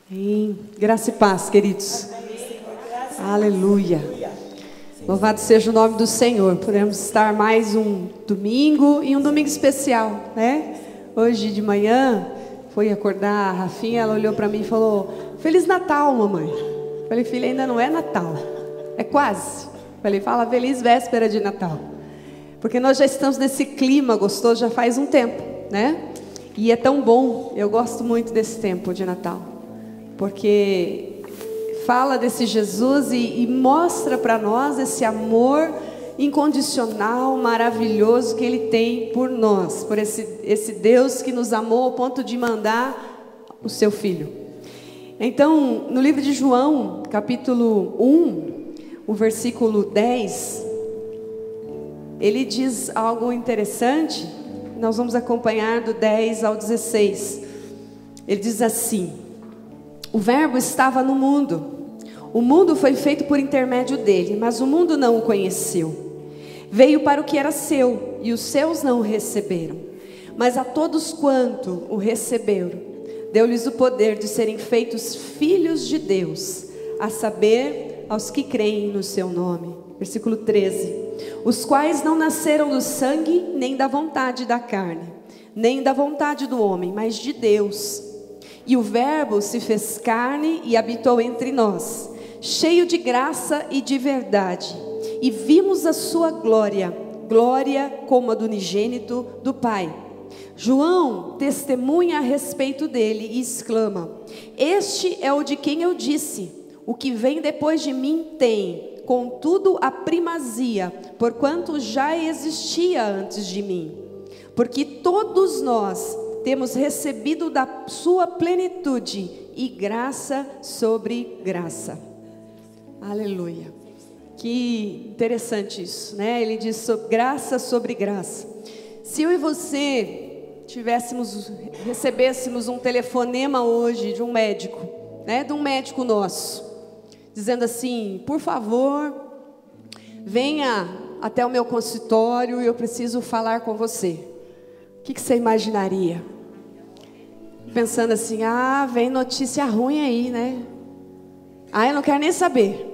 Amém. Graça e paz, queridos. Aleluia. Louvado seja o nome do Senhor. Podemos estar mais um domingo e um domingo especial, né? Hoje de manhã, foi acordar a Rafinha, ela olhou para mim e falou: Feliz Natal, mamãe. Falei: filha, ainda não é Natal, é quase. Falei: fala feliz véspera de Natal. Porque nós já estamos nesse clima gostoso já faz um tempo, né? E é tão bom, eu gosto muito desse tempo de Natal. Porque fala desse Jesus e mostra para nós esse amor incondicional, maravilhoso que Ele tem por nós, por esse Deus que nos amou ao ponto de mandar o seu Filho. Então, no livro de João, capítulo 1, o versículo 10, ele diz algo interessante. Nós vamos acompanhar do 10 ao 16. Ele diz assim: o verbo estava no mundo. O mundo foi feito por intermédio dele, mas o mundo não o conheceu. Veio para o que era seu, e os seus não o receberam. Mas a todos quanto o receberam, deu-lhes o poder de serem feitos filhos de Deus, a saber, aos que creem no seu nome. Versículo 13. Os quais não nasceram do sangue, nem da vontade da carne, nem da vontade do homem, mas de Deus. E o verbo se fez carne e habitou entre nós, cheio de graça e de verdade. E vimos a sua glória, glória como a do unigênito do Pai. João testemunha a respeito dele e exclama: este é o de quem eu disse: o que vem depois de mim tem, contudo, a primazia, porquanto já existia antes de mim. Porque todos nós temos recebido da sua plenitude e graça sobre graça. Aleluia. Que interessante isso, né? Ele diz graça sobre graça. Se eu e você recebêssemos um telefonema hoje de um médico, né? De um médico nosso, dizendo assim: por favor, venha até o meu consultório e eu preciso falar com você. O que você imaginaria? Pensando assim: vem notícia ruim aí, né? Eu não quero nem saber.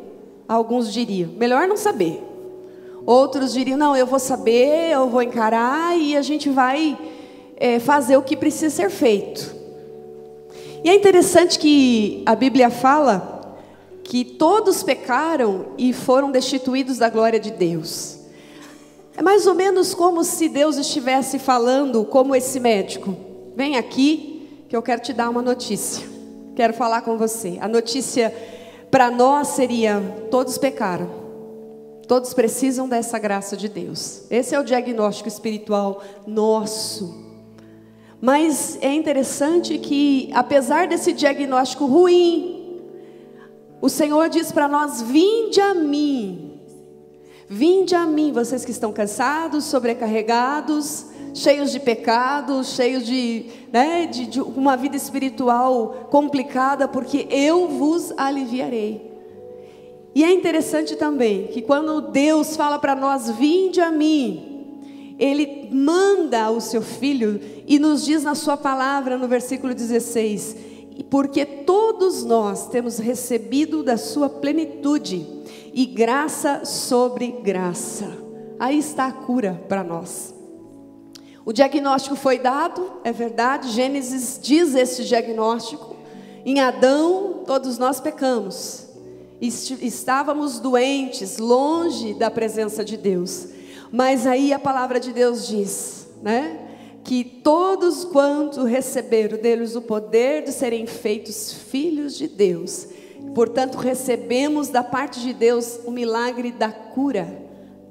Alguns diriam: melhor não saber. Outros diriam: não, eu vou saber, eu vou encarar e a gente vai fazer o que precisa ser feito. E é interessante que a Bíblia fala que todos pecaram e foram destituídos da glória de Deus. É mais ou menos como se Deus estivesse falando como esse médico: vem aqui que eu quero te dar uma notícia, quero falar com você. A notícia para nós seria: todos pecaram, todos precisam dessa graça de Deus. Esse é o diagnóstico espiritual nosso. Mas é interessante que, apesar desse diagnóstico ruim, o Senhor diz para nós: vinde a mim, vocês que estão cansados, sobrecarregados, cheios de pecados, cheios de uma vida espiritual complicada, porque eu vos aliviarei. E é interessante também que quando Deus fala para nós: vinde a mim, Ele manda o seu Filho e nos diz na sua palavra, no versículo 16: porque todos nós temos recebido da sua plenitude e graça sobre graça. Aí está a cura para nós. O diagnóstico foi dado, é verdade. Gênesis diz esse diagnóstico. Em Adão, todos nós pecamos. Estávamos doentes, longe da presença de Deus. Mas aí a palavra de Deus diz, né? Que todos quanto receberam deles o poder de serem feitos filhos de Deus. Portanto, recebemos da parte de Deus o milagre da cura.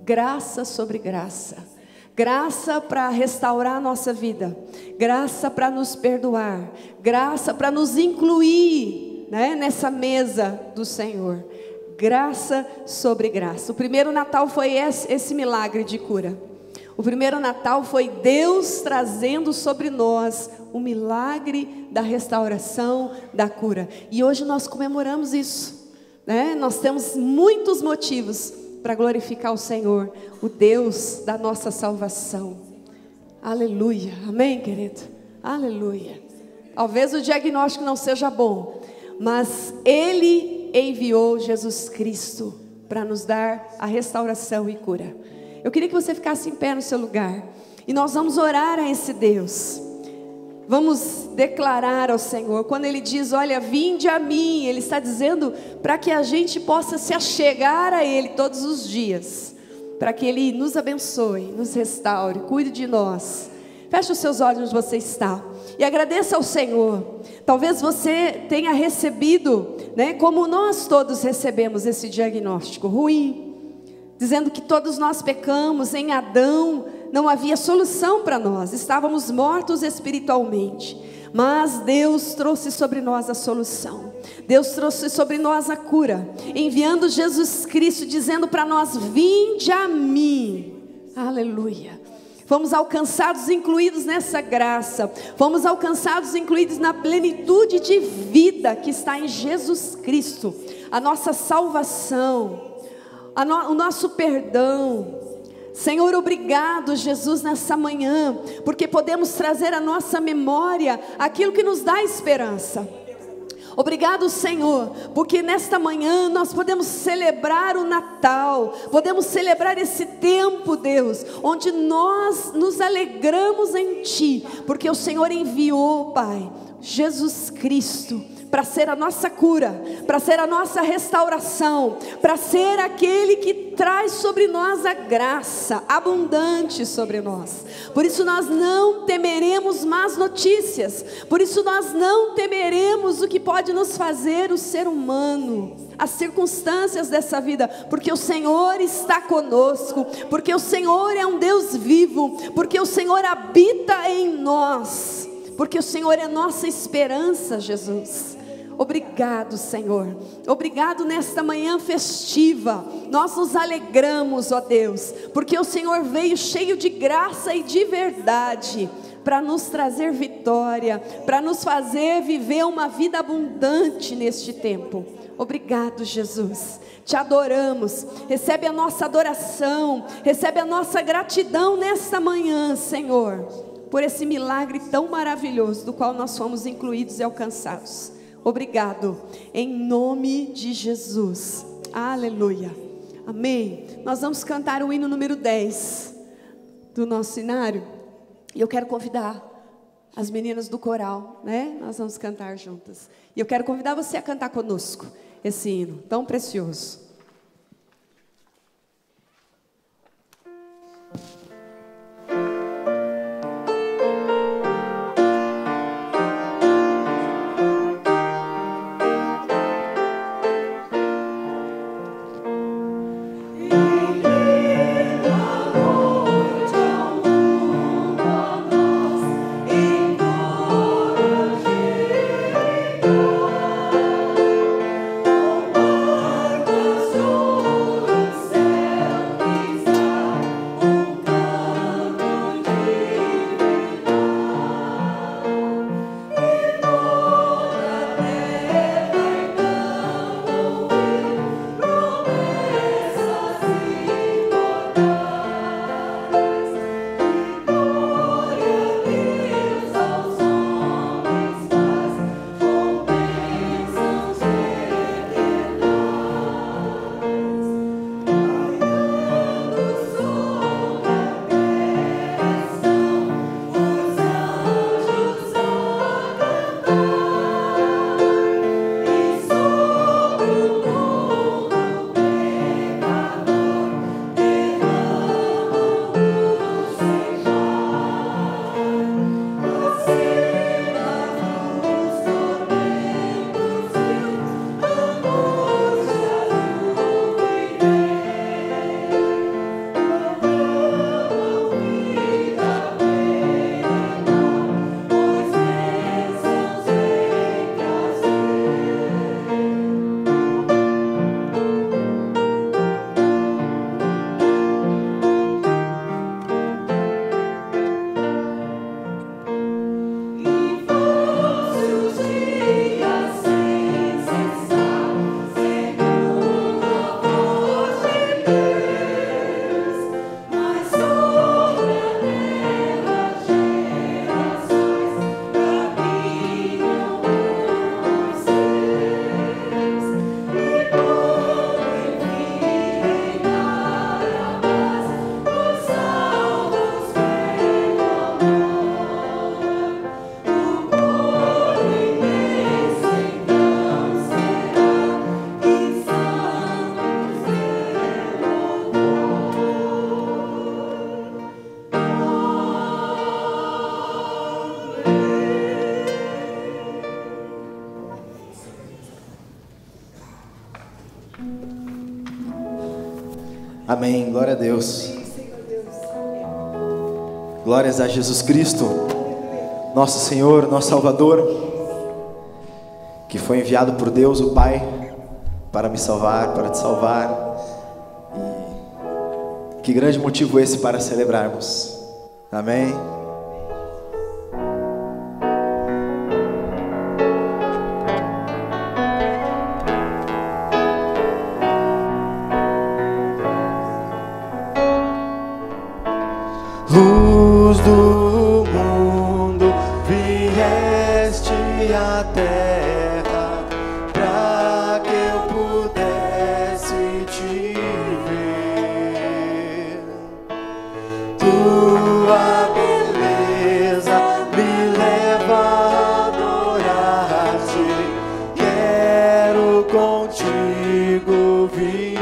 Graça sobre graça. Graça para restaurar a nossa vida, graça para nos perdoar, graça para nos incluir, né, nessa mesa do Senhor. Graça sobre graça. O primeiro Natal foi esse milagre de cura. O primeiro Natal foi Deus trazendo sobre nós o milagre da restauração, da cura. E hoje nós comemoramos isso, né? Nós temos muitos motivos para glorificar o Senhor, o Deus da nossa salvação. Aleluia, amém, querido? Aleluia. Talvez o diagnóstico não seja bom, mas Ele enviou Jesus Cristo para nos dar a restauração e cura. Eu queria que você ficasse em pé no seu lugar, e nós vamos orar a esse Deus. Vamos declarar ao Senhor, quando Ele diz, olha, vinde a mim, Ele está dizendo para que a gente possa se achegar a Ele todos os dias, para que Ele nos abençoe, nos restaure, cuide de nós. Feche os seus olhos onde você está e agradeça ao Senhor. Talvez você tenha recebido, como nós todos recebemos esse diagnóstico ruim, dizendo que todos nós pecamos. Em Adão não havia solução para nós, estávamos mortos espiritualmente, mas Deus trouxe sobre nós a solução. Deus trouxe sobre nós a cura, enviando Jesus Cristo, dizendo para nós, vinde a mim. Aleluia. Fomos alcançados, incluídos nessa graça. Fomos alcançados, incluídos na plenitude de vida que está em Jesus Cristo. A nossa salvação, o nosso perdão. Senhor, obrigado, Jesus, nessa manhã, porque podemos trazer à nossa memória aquilo que nos dá esperança. Obrigado, Senhor, porque nesta manhã nós podemos celebrar o Natal, podemos celebrar esse tempo, Deus, onde nós nos alegramos em Ti, porque o Senhor enviou, Pai, Jesus Cristo, para ser a nossa cura, para ser a nossa restauração, para ser aquele que traz sobre nós a graça abundante sobre nós. Por isso nós não temeremos más notícias, por isso nós não temeremos o que pode nos fazer o ser humano, as circunstâncias dessa vida, porque o Senhor está conosco, porque o Senhor é um Deus vivo, porque o Senhor habita em nós, porque o Senhor é nossa esperança, Jesus. Obrigado, Senhor. Obrigado nesta manhã festiva. Nós nos alegramos, ó Deus, porque o Senhor veio cheio de graça e de verdade, para nos trazer vitória, para nos fazer viver uma vida abundante neste tempo. Obrigado, Jesus. Te adoramos. Recebe a nossa adoração, recebe a nossa gratidão nesta manhã, Senhor, por esse milagre tão maravilhoso do qual nós fomos incluídos e alcançados. Obrigado, em nome de Jesus. Aleluia. Amém. Nós vamos cantar o hino número 10 do nosso cenário. E eu quero convidar as meninas do coral, Nós vamos cantar juntas. E eu quero convidar você a cantar conosco esse hino tão precioso. Deus Amém, glória a Deus. Glórias a Jesus Cristo, nosso Senhor, nosso Salvador, que foi enviado por Deus o Pai para me salvar, para te salvar. E que grande motivo esse para celebrarmos. Amém. Luz do mundo, vieste à terra para que eu pudesse te ver. Tua beleza me leva a adorar-te. Quero contigo viver.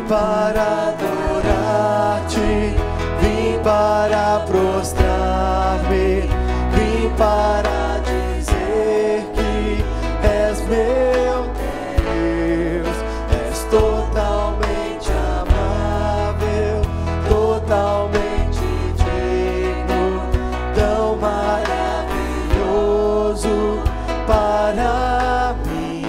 Para adorar-te, vim para prostrar-me, vim para dizer que és meu Deus, és totalmente amável, totalmente digno, tão maravilhoso para mim.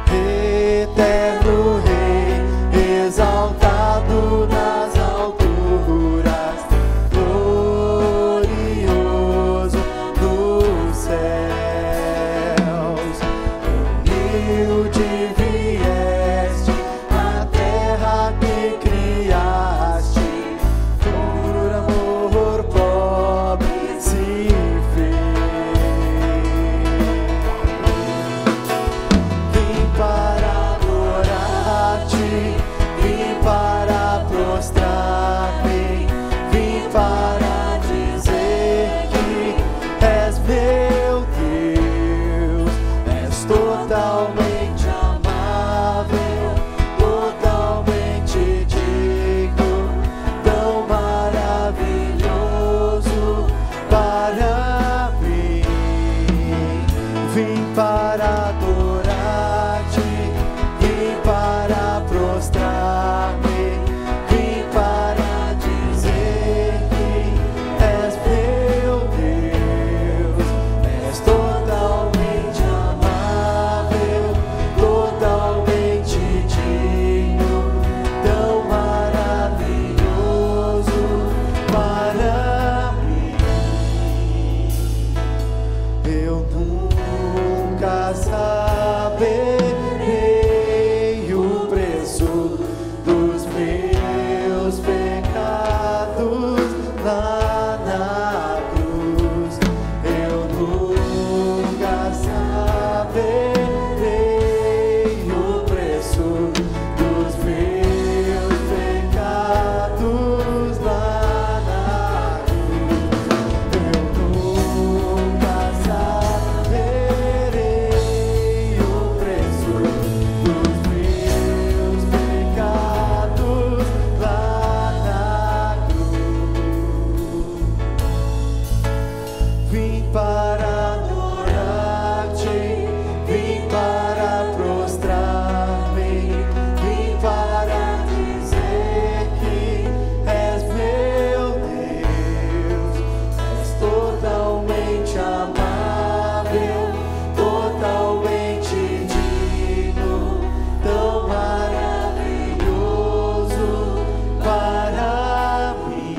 Eterno Rei, exaltado nas alturas, glorioso nos céus. Humilde vieste à terra que criaste, por amor pobre se fez. Vim para vim para prostrar-me, vim para dizer que és meu Deus, és totalmente amável, totalmente digno, tão maravilhoso para mim. Vim para adorar-te, vim para prostrar-me, vim para dizer que és meu Deus, és totalmente amável, totalmente digno, tão maravilhoso para mim. Eu nunca saberei o preço dos meus pecados lá na cruz. Eu nunca saberei o preço dos meus pecados lá na cruz. Eu nunca saberei o preço dos meus pecados lá na cruz. Vim para adorar-te, vim para prostrar-me, vim para dizer que és meu Deus, és totalmente amável, totalmente digno, tão maravilhoso para mim.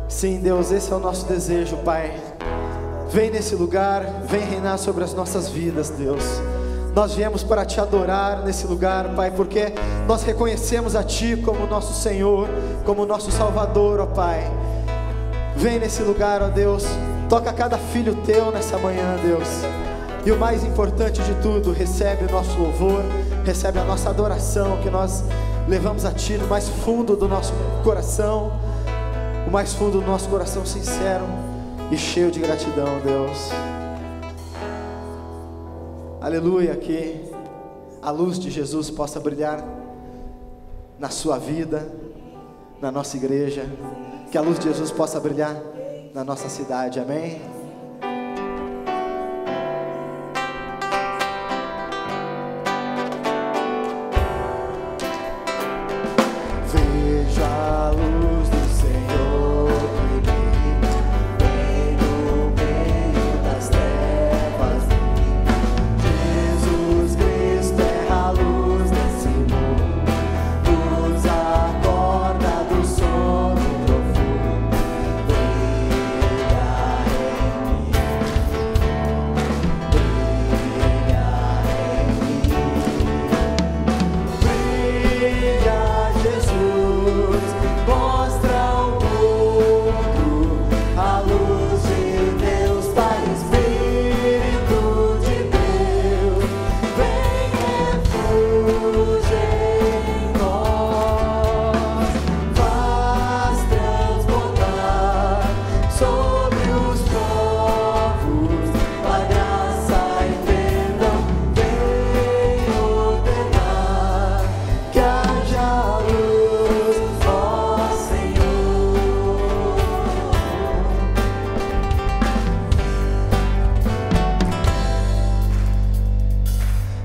Sim, Deus, esse é o nosso desejo, Pai. Vem nesse lugar, vem reinar sobre as nossas vidas, Deus. Nós viemos para te adorar nesse lugar, Pai, porque nós reconhecemos a Ti como nosso Senhor, como nosso Salvador, ó Pai. Vem nesse lugar, ó Deus. Toca cada filho Teu nessa manhã, Deus. E o mais importante de tudo, recebe o nosso louvor, recebe a nossa adoração, que nós levamos a Ti no mais fundo do nosso coração, o mais fundo do nosso coração sincero e cheio de gratidão, Deus. Aleluia, que a luz de Jesus possa brilhar na sua vida, na nossa igreja, que a luz de Jesus possa brilhar na nossa cidade, amém? Veja a luz do Senhor brilhar no meio das trevas. Jesus Cristo é a luz desse mundo, nos acorda do sono profundo. Brilha em mim, brilha Jesus, mostra ao mundo a luz de Deus, Pai, Espírito de Deus, vem refúgio em nós, faz transbordar sobre os povos a graça e perdão, vem ordenar que haja luz, ó Senhor.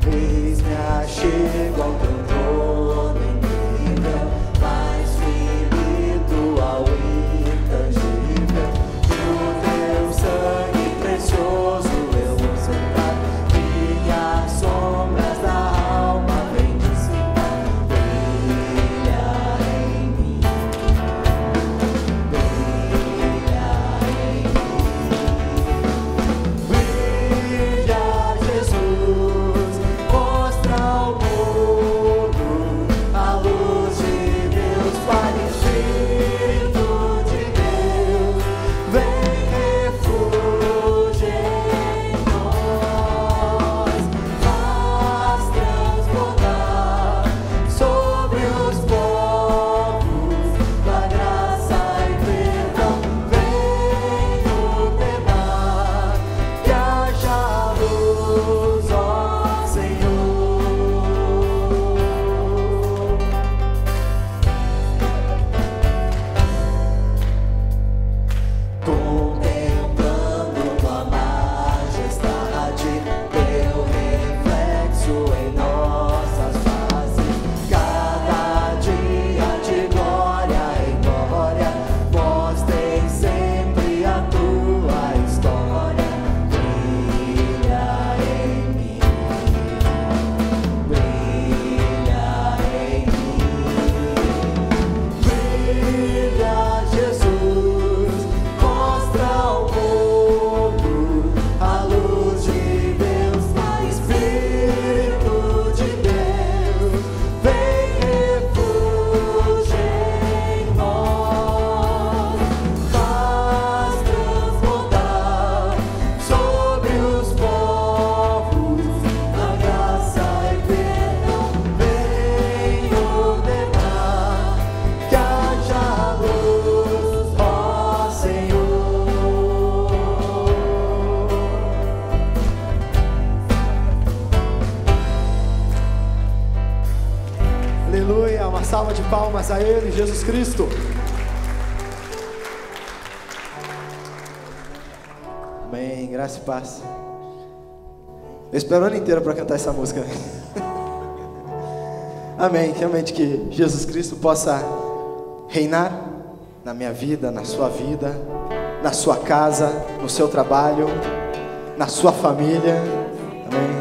Eis-me achego ao teu trono incrível, mais espiritual e intangível. No teu sangue precioso eu vou sentar, minhas sombras da alma vem dissipar. Brilha em mim, brilha Jesus, mostra ao mundo a luz de Deus, Pai, Espírito de Deus, vem refúgio em nós, faz transbordar sobre os povos da graça e perdão, vem ordenar que haja luz, ó Senhor. Contemplando tua majestade, teu reflexo em nossas faces, cada dia de glória em glória, mostrem sempre a tua história. Brilha em mim, brilha em mim, brilha Jesus, mostra ao mundo a luz de Deus, Pai, Espírito de Deus, vem refúgio em nós, faz transbordar sobre os povos a graça e perdão, vem ordenar que haja luz, ó Senhor. Aleluia, uma salva de palmas a Ele, Jesus Cristo. Amém, graça e paz. Eu espero o ano inteiro para cantar essa música. Amém, realmente que Jesus Cristo possa reinar na minha vida, na sua vida, na sua casa, no seu trabalho, na sua família. Amém.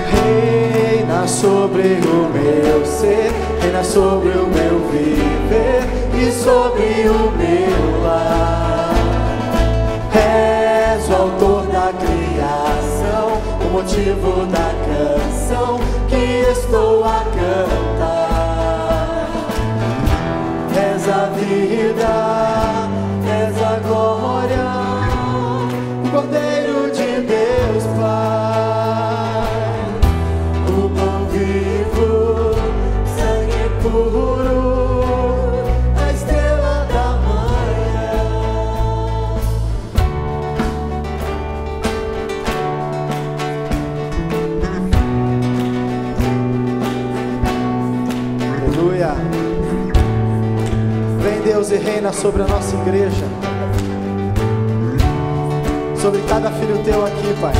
Reina sobre o meu ser, reina sobre o meu viver e sobre o meu lar. És o autor da criação, o motivo da canção que estou a cantar. És a vida, és a glória, o Cordeiro de Deus Pai, o pão vivo, sangue puro. você reina sobre a nossa igreja, sobre cada filho teu aqui, Pai.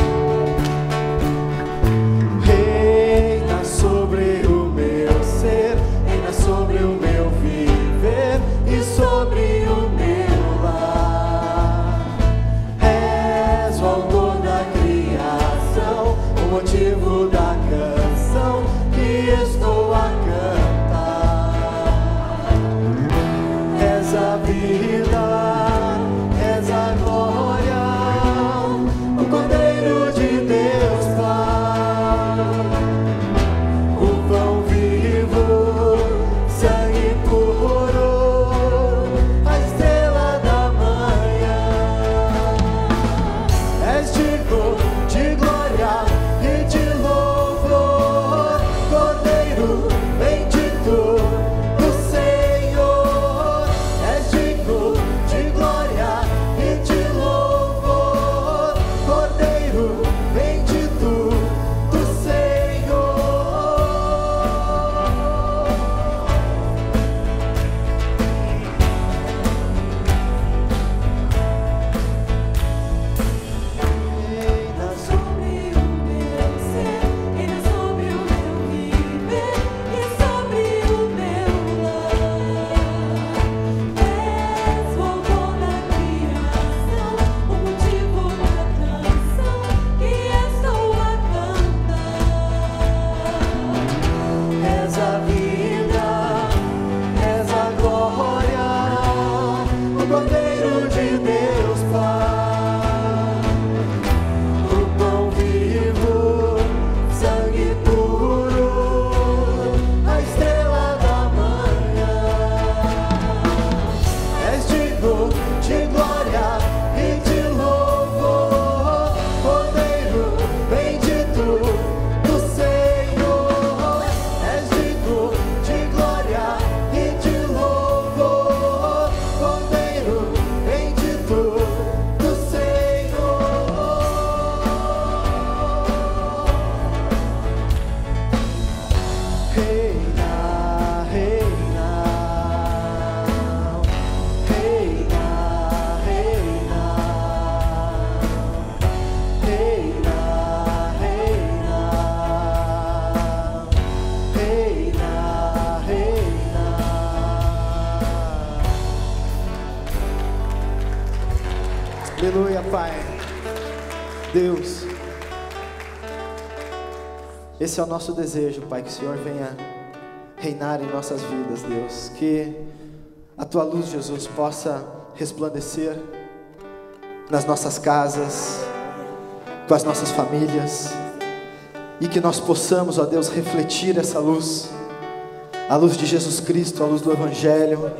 Reina sobre o meu ser, reina sobre o meu viver e sobre o meu lar. És o autor da criação, o motivo da canção que estou a cantar. És a vida, és a glória, o Cordeiro de Deus Pai, o pão vivo, sangue puro, a estrela da manhã. És digno de glória e de louvor, Cordeiro bendito do Senhor. És digno de glória e de louvor, Cordeiro bendito do Senhor. Reina sobre o meu ser, reina sobre o meu viver e sobre o meu lar. És o autor da criação, o motivo da canção que estou a cantar. És a vida, és a glória, o Cordeiro de Deus Pai, o pão vivo, sangue puro, a estrela da manhã. És digno de glória e de louvor, Cordeiro bendito do Senhor. És digno de glória e de louvor, Cordeiro bendito do Senhor. Reina, reina, reina, reina, reina, reina, reina, reina. Aleluia, Pai. Deus, esse é o nosso desejo, Pai, que o Senhor venha reinar em nossas vidas, Deus. Que a Tua luz, Jesus, possa resplandecer nas nossas casas, com as nossas famílias, e que nós possamos, ó Deus, refletir essa luz, a luz de Jesus Cristo, a luz do Evangelho.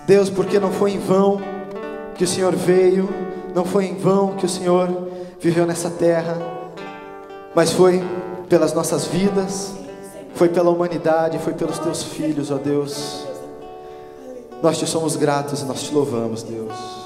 Deus, porque não foi em vão que o Senhor veio, não foi em vão que o Senhor viveu nessa terra, mas foi pelas nossas vidas, foi pela humanidade, foi pelos Teus filhos, ó Deus. Nós Te somos gratos e nós Te louvamos, Deus.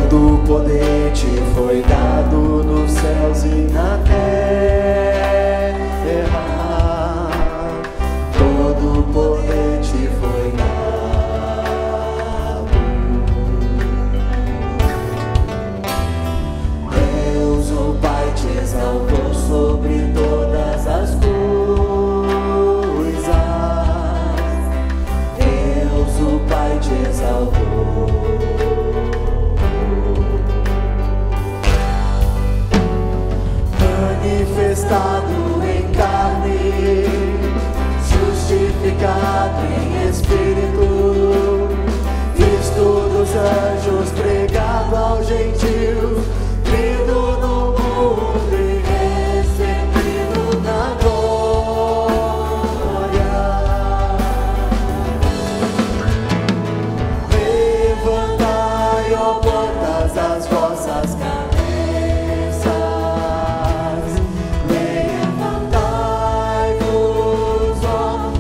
Todo poder Te foi dado nos céus e na terra. Todo poder Te foi dado. Deus, o Pai, Te exaltou sobre todas as coisas. Deus, o Pai, Te exaltou. Manifestado em carne, justificado em espírito, visto dos anjos, pregado aos gentios, vindo no mundo e recebido na glória. Levantai, ó portas, as vossas cabeças. Levantai-vos, ó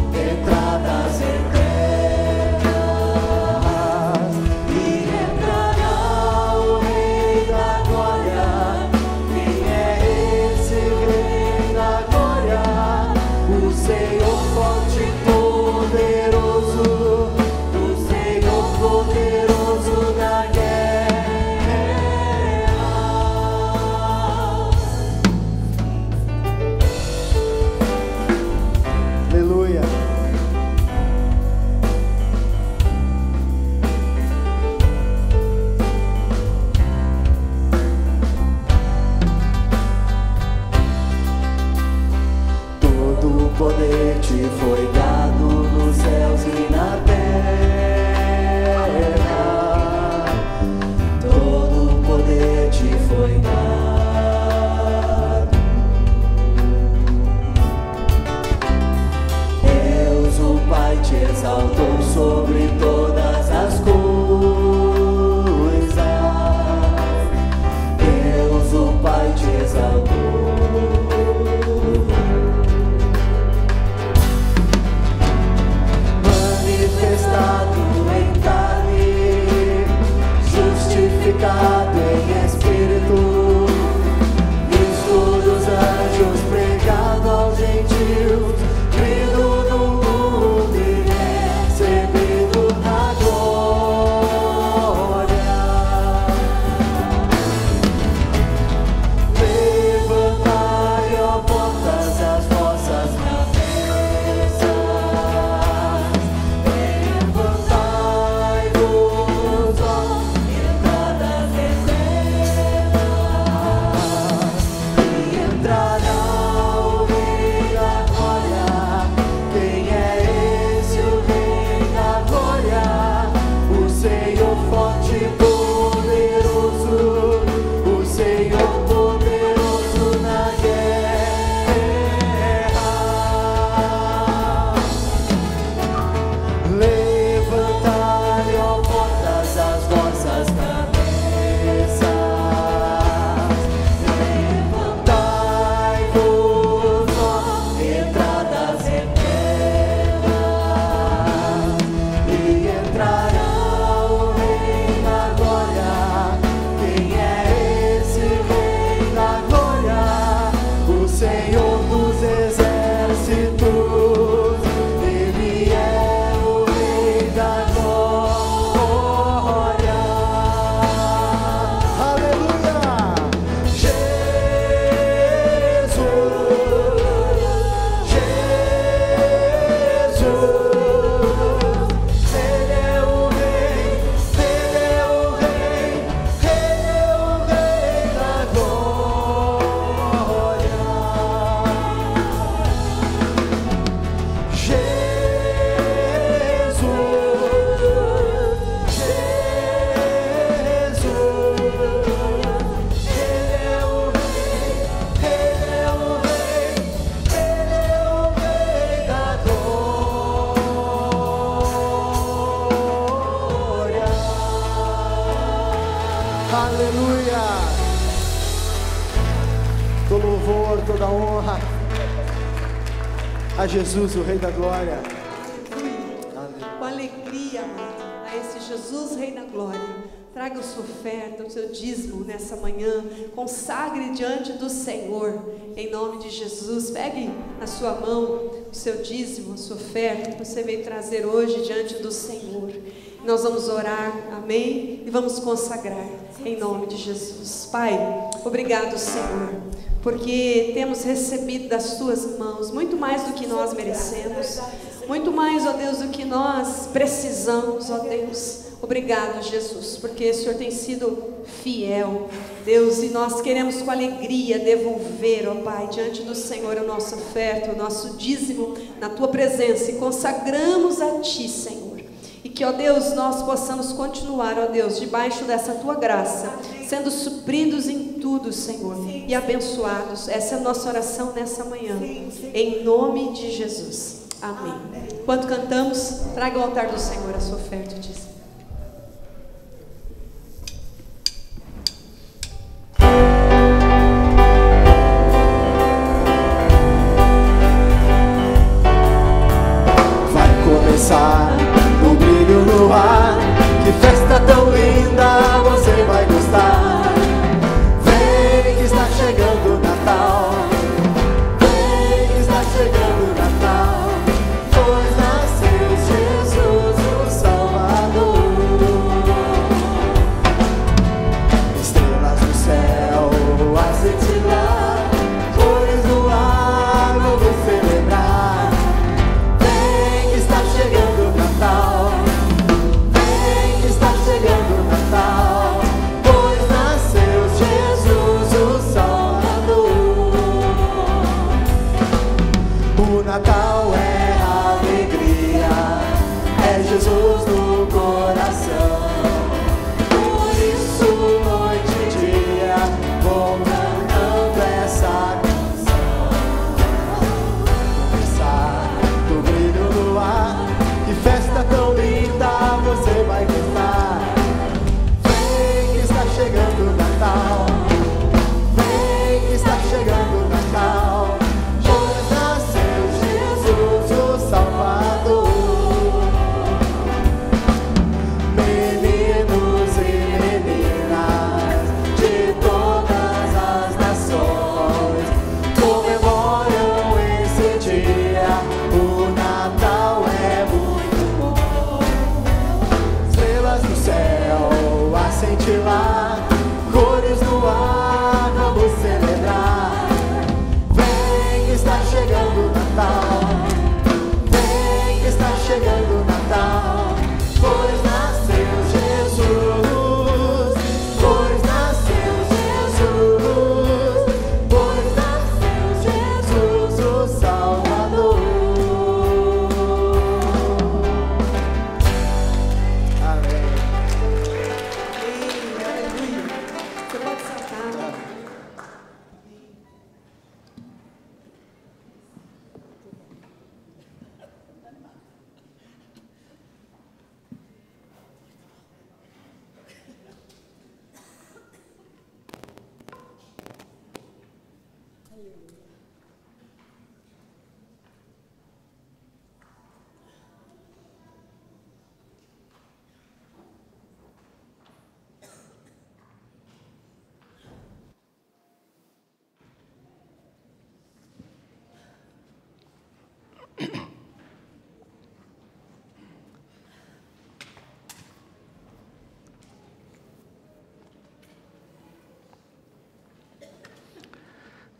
glorificado em espírito, Cristo dos anjos pregado aos gentios, vindo no mundo e recebido na glória. Levantai, ó portas, as vossas cabeças, levantai-vos, ó entradas eternas, e entrará o Rei da glória. Quem é esse, o Rei da glória? O Senhor forte e poderoso, o Senhor poderoso na guerra. Levantai, ó portas, as vossas cabeças, levantai-vos, ó entradas eternas, e entrará o Rei da glória. Quem é esse Rei da glória? O Senhor dos exércitos, Ele é o Rei da glória. Aleluia! Jesus, Ele é o Rei, Ele é o Rei, Ele é o Rei da glória. Jesus, Ele é o Rei, Ele é o Rei, Ele é o Rei da glória. Aleluia! Todo louvor, toda honra a Jesus, o Rei da glória. Com alegria, amado, a esse Jesus, Rei da Glória. Traga a sua oferta, o seu dízimo nessa manhã. Consagre diante do Senhor, em nome de Jesus. Pegue na sua mão o seu dízimo, a sua oferta que você veio trazer hoje diante do Senhor. Nós vamos orar, amém? E vamos consagrar, em nome de Jesus. Pai, obrigado, Senhor, porque temos recebido das tuas mãos muito mais do que nós merecemos, muito mais, ó Deus, do que nós precisamos, ó Deus. Obrigado, Jesus, porque o Senhor tem sido fiel, Deus, e nós queremos com alegria devolver, ó Pai, diante do Senhor a nossa oferta, o nosso dízimo na tua presença, e consagramos a ti, Senhor. E que, ó Deus, nós possamos continuar, ó Deus, debaixo dessa tua graça, sendo supridos em tudo, Senhor, e abençoados. Essa é a nossa oração nessa manhã, em nome de Jesus. Amém. Enquanto cantamos, traga ao altar do Senhor a sua oferta, diz. Vai começar o brilho no ar, que festa tão linda, você vai gostar. Vem que está chegando o Natal, vem que está chegando o Natal, pois nasceu Jesus o Salvador. cintilar, cores no ar, vamos celebrar. Vem que está chegando o Natal, vem que está chegando o Natal, pois nasceu Jesus, pois nasceu Jesus, pois nasceu Jesus, o Salvador. Amém. Aleluia. Você pode sentar.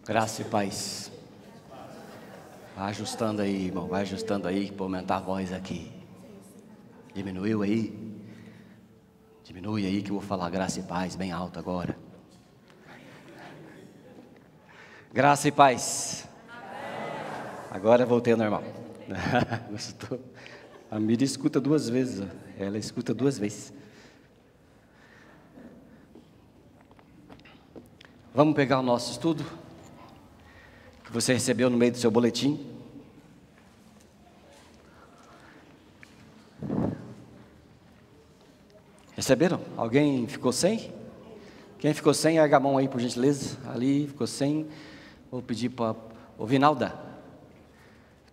Graça e paz. Vai ajustando aí, irmão, vai ajustando aí para aumentar a voz aqui. Diminuiu aí? Diminui aí que eu vou falar graça e paz bem alto agora. Graça e paz. Agora voltei ao normal. Gostou? A Miriam escuta 2 vezes, ó. Ela escuta 2 vezes. Vamos pegar o nosso estudo que você recebeu no meio do seu boletim. Receberam? Alguém ficou sem? Quem ficou sem, erga a mão aí, por gentileza. Ali, ficou sem. Vou pedir para o Vinalda.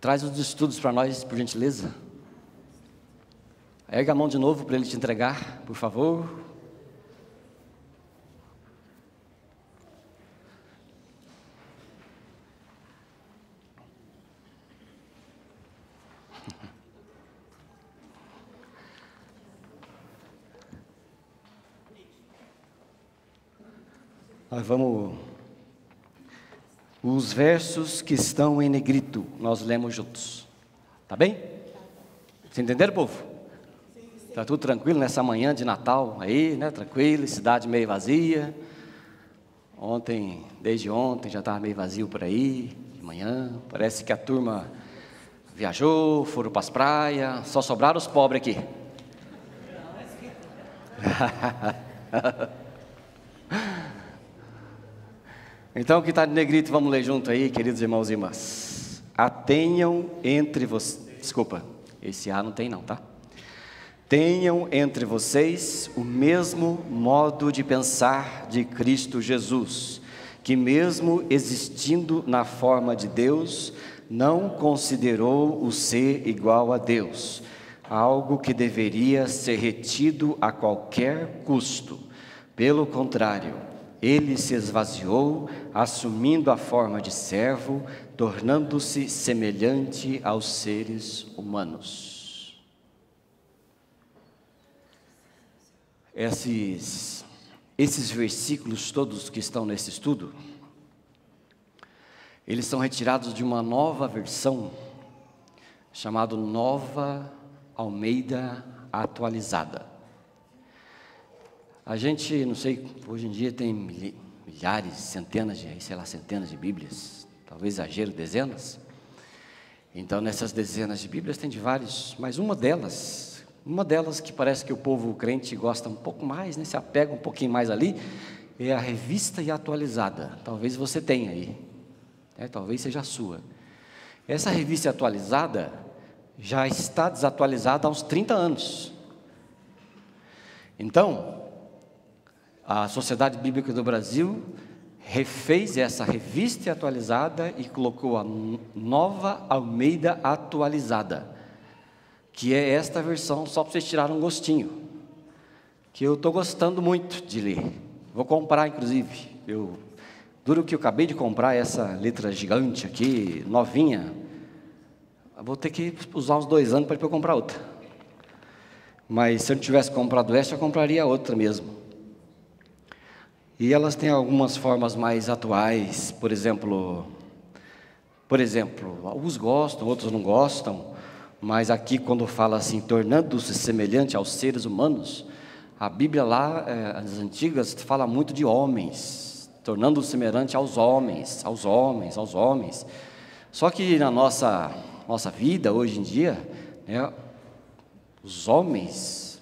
Traz os estudos para nós, por gentileza. Erga a mão de novo para ele te entregar, por favor. Nós vamos... Os versos que estão em negrito, nós lemos juntos. Tá bem? Vocês entenderam, povo? Tá tudo tranquilo nessa manhã de Natal aí, né? Tranquilo, cidade meio vazia. Ontem, desde ontem, já estava meio vazio por aí, de manhã. Parece que a turma viajou, foram para as praias. Só sobraram os pobres aqui. Então, o que está de negrito, vamos ler junto aí, queridos irmãos e irmãs. Atenham entre vocês... Desculpa, esse A não tem não, tá? Tenham entre vocês o mesmo modo de pensar de Cristo Jesus, que mesmo existindo na forma de Deus, não considerou o ser igual a Deus, algo que deveria ser retido a qualquer custo. Pelo contrário, ele se esvaziou, assumindo a forma de servo, tornando-se semelhante aos seres humanos. Esses versículos todos que estão nesse estudo, eles são retirados de uma nova versão, chamada Nova Almeida Atualizada. A gente, não sei, hoje em dia tem milhares, centenas de Bíblias, talvez exagero, dezenas. Então, nessas dezenas de Bíblias tem de vários, mas uma delas que parece que o povo crente gosta um pouco mais, né, se apega um pouquinho mais ali, é a Revista e Atualizada. Talvez você tenha aí, talvez seja a sua. Essa Revista Atualizada já está desatualizada há uns 30 anos. Então, a Sociedade Bíblica do Brasil refez essa Revista Atualizada e colocou a Nova Almeida Atualizada, que é esta versão, só para vocês tirarem um gostinho, que eu estou gostando muito de ler. Vou comprar, inclusive. Duro que eu acabei de comprar essa letra gigante aqui, novinha. Vou ter que usar uns 2 anos para eu comprar outra. Mas se eu não tivesse comprado essa, eu compraria outra mesmo. E elas têm algumas formas mais atuais, por exemplo, alguns gostam, outros não gostam, mas aqui quando fala assim, tornando-se semelhante aos seres humanos, a Bíblia lá, as antigas, fala muito de homens, tornando-se semelhante aos homens. Só que na nossa vida, hoje em dia, né, os homens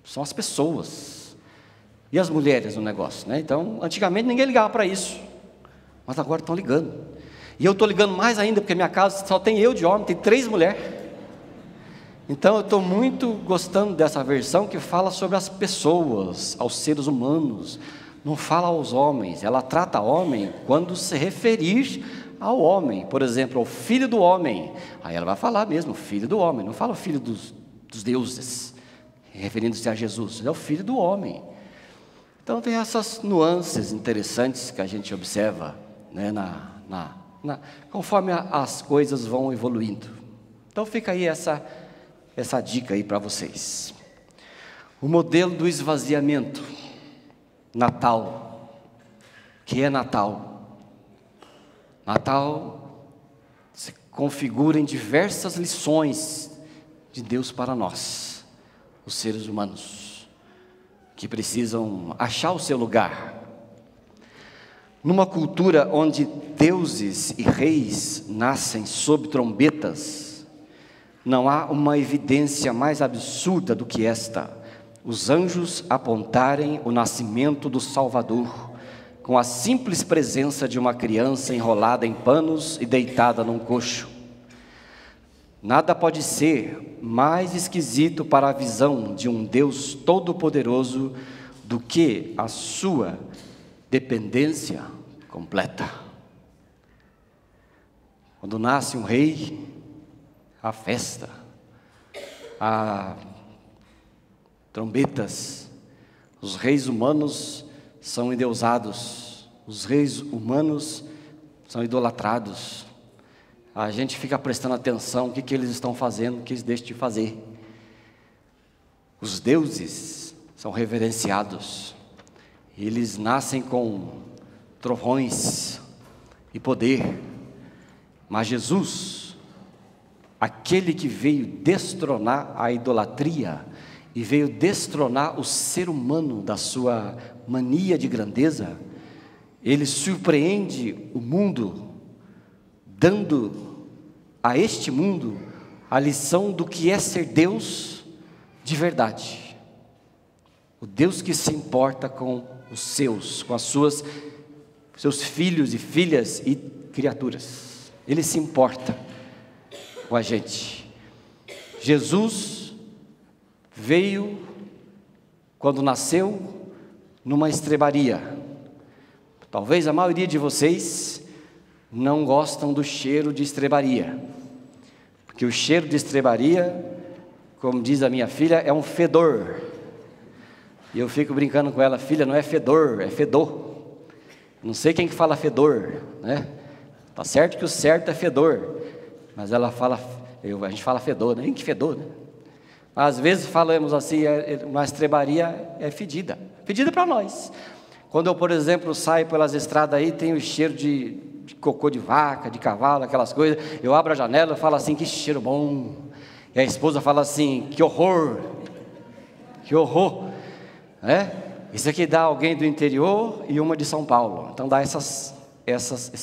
são as pessoas, e as mulheres no negócio, né? Então, antigamente ninguém ligava para isso, mas agora estão ligando, e eu estou ligando mais ainda, porque minha casa só tem eu de homem, tem 3 mulheres, então eu estou muito gostando dessa versão que fala sobre as pessoas, aos seres humanos, não fala aos homens, ela trata homem quando se referir ao homem, por exemplo, ao filho do homem, aí ela vai falar mesmo, filho do homem, não fala o filho dos deuses, referindo-se a Jesus, é o filho do homem. Então tem essas nuances interessantes que a gente observa, né, conforme as coisas vão evoluindo. Então fica aí essa dica aí para vocês. O modelo do esvaziamento, Natal, que é Natal. Natal se configura em diversas lições de Deus para nós, os seres humanos, que precisam achar o seu lugar. Numa cultura onde deuses e reis nascem sob trombetas, não há uma evidência mais absurda do que esta: os anjos apontarem o nascimento do Salvador, com a simples presença de uma criança enrolada em panos e deitada num coxo. Nada pode ser mais esquisito para a visão de um Deus todo-poderoso do que a sua dependência completa. Quando nasce um rei, há festa, há trombetas. Os reis humanos são endeusados, os reis humanos são idolatrados. A gente fica prestando atenção, o que eles estão fazendo, o que eles deixam de fazer. Os deuses são reverenciados, eles nascem com trovões e poder, mas Jesus, aquele que veio destronar a idolatria, e veio destronar o ser humano da sua mania de grandeza, ele surpreende o mundo, dando a este mundo a lição do que é ser Deus de verdade. O Deus que se importa com os seus, com seus filhos e filhas e criaturas. Ele se importa com a gente. Jesus veio, quando nasceu, numa estrebaria. Talvez a maioria de vocês não gostam do cheiro de estrebaria, porque o cheiro de estrebaria, como diz a minha filha, é um fedor. E eu fico brincando com ela: filha, não é fedor, é fedor. Não sei quem que fala fedor, né? Tá certo que o certo é fedor, mas ela fala, a gente fala fedor, né? Que fedor, né? Às vezes falamos assim, uma estrebaria é fedida para nós. Quando eu, por exemplo, saio pelas estradas aí, tem o cheiro de cocô de vaca, de cavalo, aquelas coisas, eu abro a janela e falo assim: que cheiro bom. E a esposa fala assim: que horror, né? Isso aqui dá alguém do interior e uma de São Paulo, então dá esses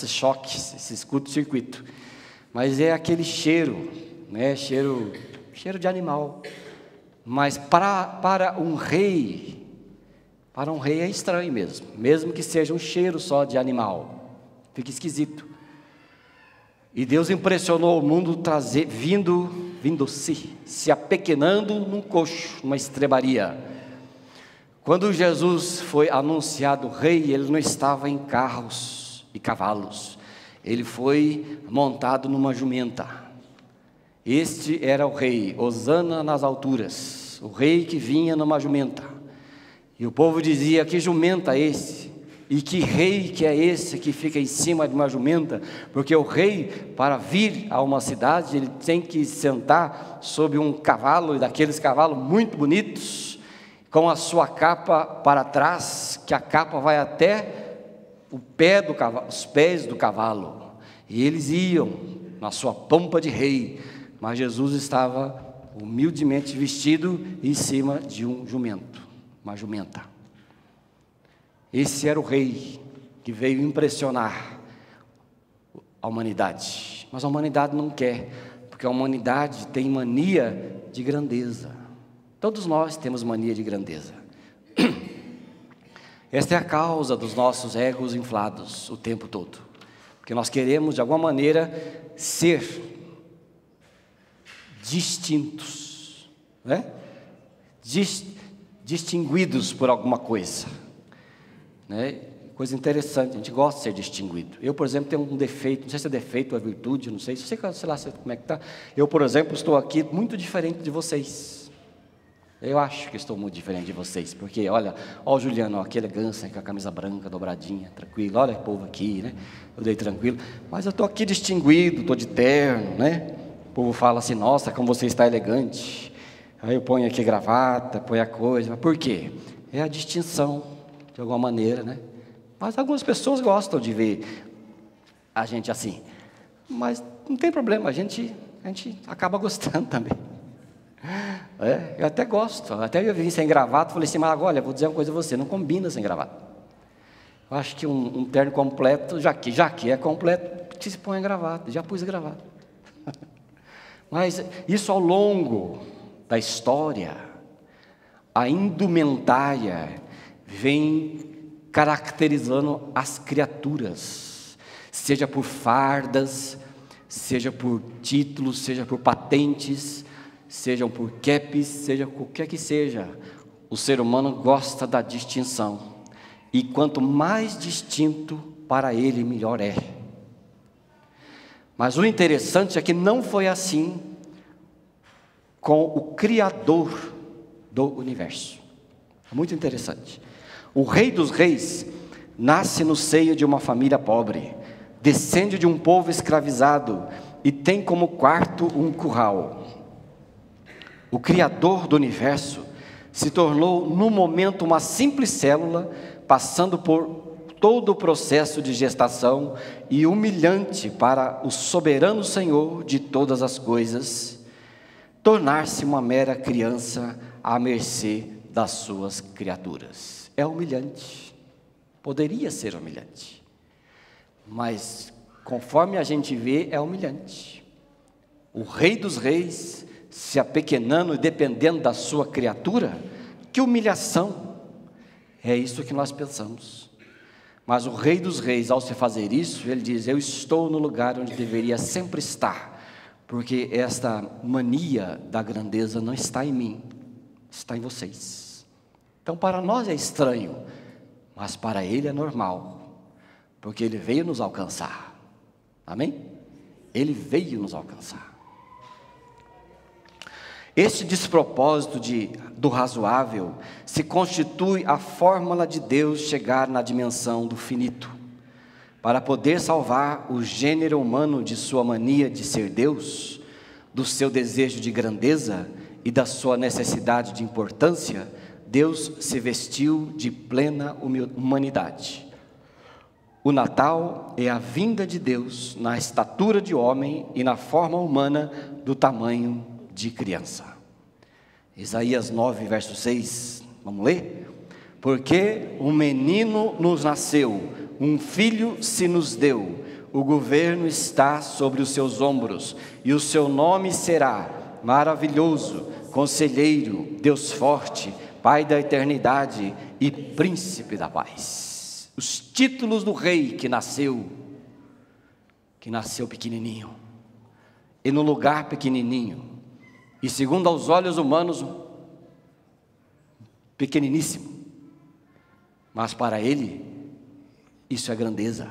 choques, esse curto-circuito. Mas é aquele cheiro, né? Cheiro de animal. Mas para um rei é estranho mesmo que seja um cheiro só de animal, fica esquisito. E Deus impressionou o mundo se apequenando num coxo, numa estrebaria. Quando Jesus foi anunciado rei, ele não estava em carros e cavalos, ele foi montado numa jumenta. Este era o rei, hosana nas alturas, o rei que vinha numa jumenta. E o povo dizia: que jumenta é esse? E que rei que é esse que fica em cima de uma jumenta? Porque o rei, para vir a uma cidade, ele tem que sentar sobre um cavalo, e daqueles cavalos muito bonitos, com a sua capa para trás, que a capa vai até o pé do cavalo, os pés do cavalo. E eles iam na sua pompa de rei, mas Jesus estava humildemente vestido em cima de um jumento, uma jumenta. Esse era o rei que veio impressionar a humanidade. Mas a humanidade não quer, porque a humanidade tem mania de grandeza. Todos nós temos mania de grandeza. Esta é a causa dos nossos egos inflados o tempo todo. Porque nós queremos, de alguma maneira, ser distintos, né? Distinguidos por alguma coisa, né? Coisa interessante, a gente gosta de ser distinguido. Eu, por exemplo, tenho um defeito, não sei se é defeito ou é virtude, não sei, sei lá como é que está. Eu, por exemplo, estou aqui muito diferente de vocês. Eu acho que estou muito diferente de vocês, porque olha o Juliano, ó, que elegância, com a camisa branca, dobradinha, tranquilo, olha o povo aqui, né? Eu dei tranquilo, mas eu estou aqui distinguido, estou de terno, né? O povo fala assim, nossa, como você está elegante. Aí eu ponho aqui gravata, ponho a coisa, mas por quê? É a distinção, de alguma maneira, né? Mas algumas pessoas gostam de ver a gente assim, mas não tem problema, a gente acaba gostando também. Eu até gosto, até eu vim sem gravata, falei assim, mas agora, vou dizer uma coisa a você, não combina sem gravata. Eu acho que um terno completo, já que é completo, que se põe a gravata, já pus a gravata. Mas isso ao longo da história, a indumentária vem caracterizando as criaturas, seja por fardas, seja por títulos, seja por patentes, sejam por capes, seja qualquer que seja, o ser humano gosta da distinção, e quanto mais distinto para ele, melhor é. Mas o interessante é que não foi assim com o Criador do universo. É muito interessante. O Rei dos Reis nasce no seio de uma família pobre, descende de um povo escravizado e tem como quarto um curral. O Criador do universo se tornou, no momento, uma simples célula, passando por todo o processo de gestação e humilhante para o soberano Senhor de todas as coisas, tornar-se uma mera criança à mercê das suas criaturas. É humilhante, poderia ser humilhante, mas conforme a gente vê, é humilhante. O Rei dos Reis se apequenando e dependendo da sua criatura, que humilhação, é isso que nós pensamos. Mas o Rei dos Reis, ao se fazer isso, ele diz, eu estou no lugar onde deveria sempre estar, porque esta mania da grandeza não está em mim, está em vocês. Então para nós é estranho, mas para ele é normal, porque ele veio nos alcançar, amém? Ele veio nos alcançar. Este despropósito do razoável se constitui a fórmula de Deus chegar na dimensão do finito. Para poder salvar o gênero humano de sua mania de ser Deus, do seu desejo de grandeza e da sua necessidade de importância, Deus se vestiu de plena humanidade. O Natal é a vinda de Deus na estatura de homem e na forma humana do tamanho de criança. Isaías 9, verso 6, vamos ler? Porque um menino nos nasceu, um filho se nos deu, o governo está sobre os seus ombros, e o seu nome será Maravilhoso, Conselheiro, Deus Forte, Pai da Eternidade e Príncipe da Paz. Os títulos do rei que nasceu pequenininho, e no lugar pequenininho, e segundo aos olhos humanos, pequeniníssimo, mas para ele, isso é grandeza,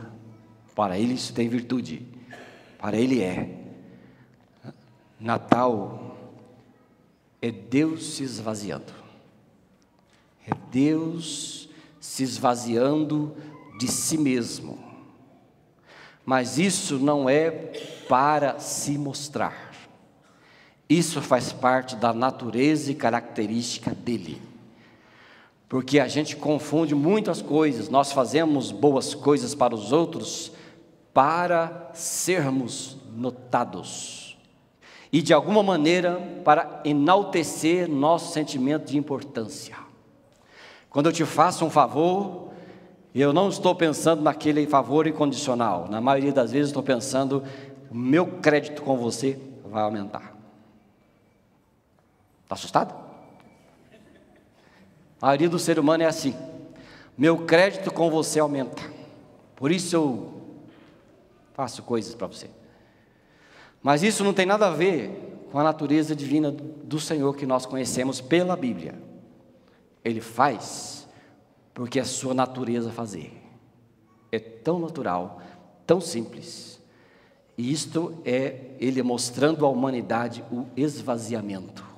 para ele isso tem virtude, para ele é. Natal é Deus se esvaziando, é Deus se esvaziando de si mesmo, mas isso não é para se mostrar. Isso faz parte da natureza e característica dele. porque a gente confunde muitas coisas. Nós fazemos boas coisas para os outros para sermos notados e de alguma maneira para enaltecer nosso sentimento de importância. Quando eu te faço um favor, eu não estou pensando naquele favor incondicional. Na maioria das vezes estou pensando, o meu crédito com você vai aumentar. Está assustado? A maioria do ser humano é assim. Meu crédito com você aumenta. Por isso eu faço coisas para você. Mas isso não tem nada a ver com a natureza divina do Senhor que nós conhecemos pela Bíblia. Ele faz porque é sua natureza fazer. É tão natural, tão simples. E isto é Ele mostrando à humanidade o esvaziamento.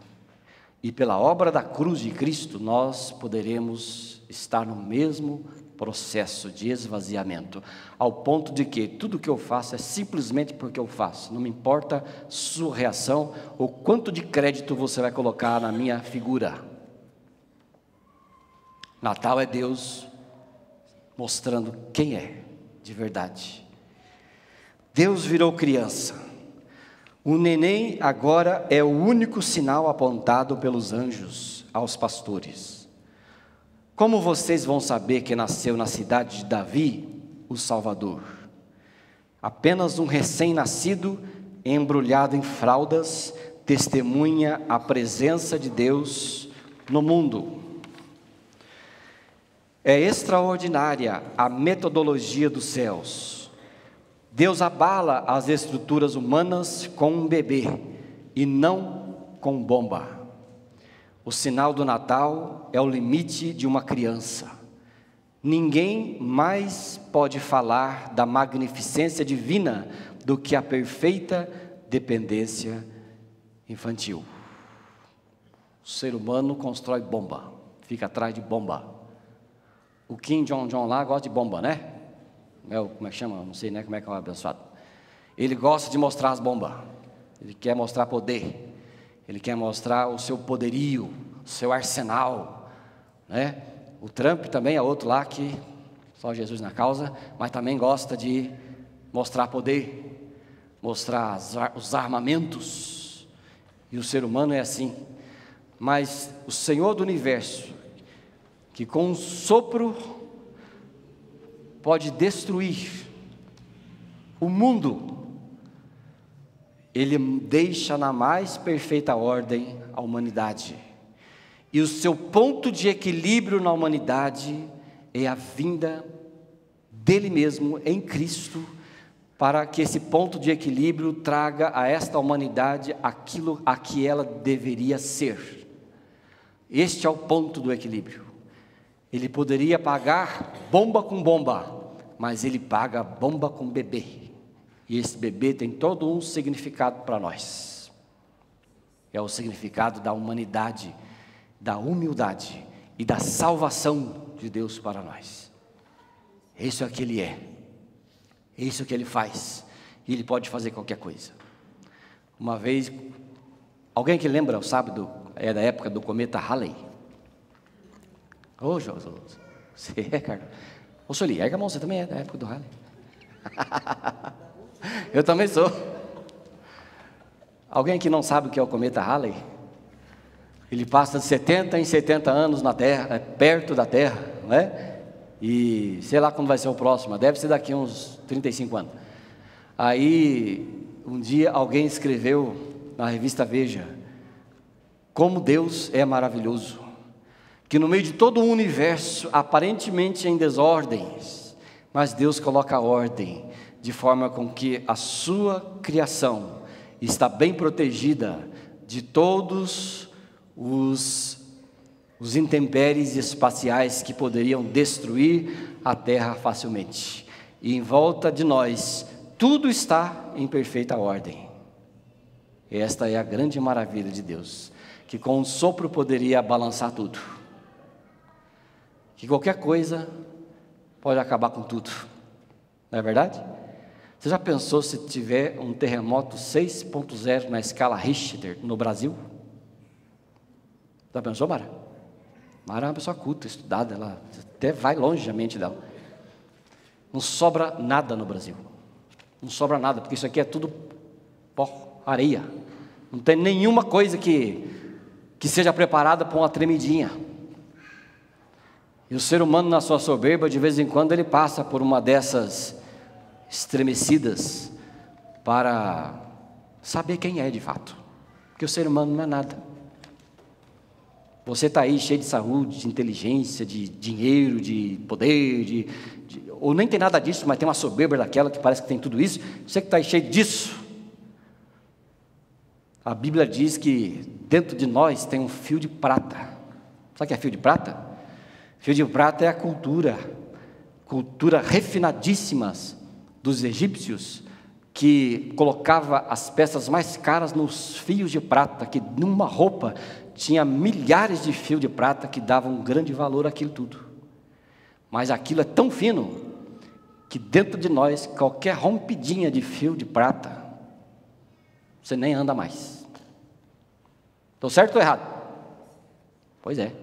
E pela obra da cruz de Cristo, nós poderemos estar no mesmo processo de esvaziamento, ao ponto de que tudo que eu faço é simplesmente porque eu faço. Não me importa sua reação ou quanto de crédito você vai colocar na minha figura. Natal é Deus mostrando quem é de verdade. Deus virou criança. O neném agora é o único sinal apontado pelos anjos aos pastores. Como vocês vão saber que nasceu na cidade de Davi o Salvador? Apenas um recém-nascido, embrulhado em fraldas, testemunha a presença de Deus no mundo. É extraordinária a metodologia dos céus. Deus abala as estruturas humanas com um bebê e não com bomba. O sinal do Natal é o limite de uma criança. Ninguém mais pode falar da magnificência divina do que a perfeita dependência infantil. O ser humano constrói bomba, fica atrás de bomba. O Kim Jong-un lá gosta de bomba, né? Como é que chama? Não sei, né? Como é que é o abençoado? Ele gosta de mostrar as bombas. Ele quer mostrar poder. Ele quer mostrar o seu poderio, o seu arsenal, né? O Trump também é outro lá que só Jesus na causa, mas também gosta de mostrar poder, mostrar os armamentos. E o ser humano é assim. Mas o Senhor do universo, que com um sopro pode destruir o mundo, Ele deixa na mais perfeita ordem a humanidade. E o seu ponto de equilíbrio na humanidade é a vinda dele mesmo em Cristo, para que esse ponto de equilíbrio traga a esta humanidade aquilo a que ela deveria ser. Este é o ponto do equilíbrio. Ele poderia pagar bomba com bomba, mas ele paga bomba com bebê. E esse bebê tem todo um significado para nós. É o significado da humanidade, da humildade e da salvação de Deus para nós. Isso é o que Ele é. Isso é o que Ele faz. E Ele pode fazer qualquer coisa. Uma vez, alguém que lembra, sabe, é da época do cometa Halley? Ô, José, você é, cara? Ô, Sueli, erga a mão, você também é da época do Halley. Eu também sou. Alguém que não sabe o que é o cometa Halley? Ele passa de 70 em 70 anos na Terra, perto da Terra, não é? E sei lá quando vai ser o próximo, deve ser daqui uns 35 anos. Aí, um dia alguém escreveu na revista Veja, como Deus é maravilhoso, que no meio de todo o universo, aparentemente em desordens, mas Deus coloca ordem, de forma com que a sua criação está bem protegida de todos os intempéries espaciais que poderiam destruir a Terra facilmente. E em volta de nós, tudo está em perfeita ordem. Esta é a grande maravilha de Deus, que com um sopro poderia balançar tudo. Que qualquer coisa pode acabar com tudo. Não é verdade? Você já pensou se tiver um terremoto 6.0 na escala Richter no Brasil? Já pensou, Mara? Mara é uma pessoa culta, estudada, ela até vai longe a mente dela. Não sobra nada no Brasil. Não sobra nada, porque isso aqui é tudo pó, areia. Não tem nenhuma coisa que seja preparada para uma tremidinha. E o ser humano, na sua soberba, de vez em quando ele passa por uma dessas estremecidas para saber quem é de fato. Porque o ser humano não é nada. Você está aí cheio de saúde, de inteligência, de dinheiro, de poder, ou nem tem nada disso, mas tem uma soberba daquela que parece que tem tudo isso. Você que está aí cheio disso. A Bíblia diz que dentro de nós tem um fio de prata. Sabe o que é fio de prata? Fio de prata é a cultura refinadíssimas dos egípcios, que colocava as peças mais caras nos fios de prata, que numa roupa tinha milhares de fios de prata que davam um grande valor àquilo tudo. Mas aquilo é tão fino que dentro de nós, qualquer rompidinha de fio de prata, você nem anda mais. Estou certo ou errado? Pois é.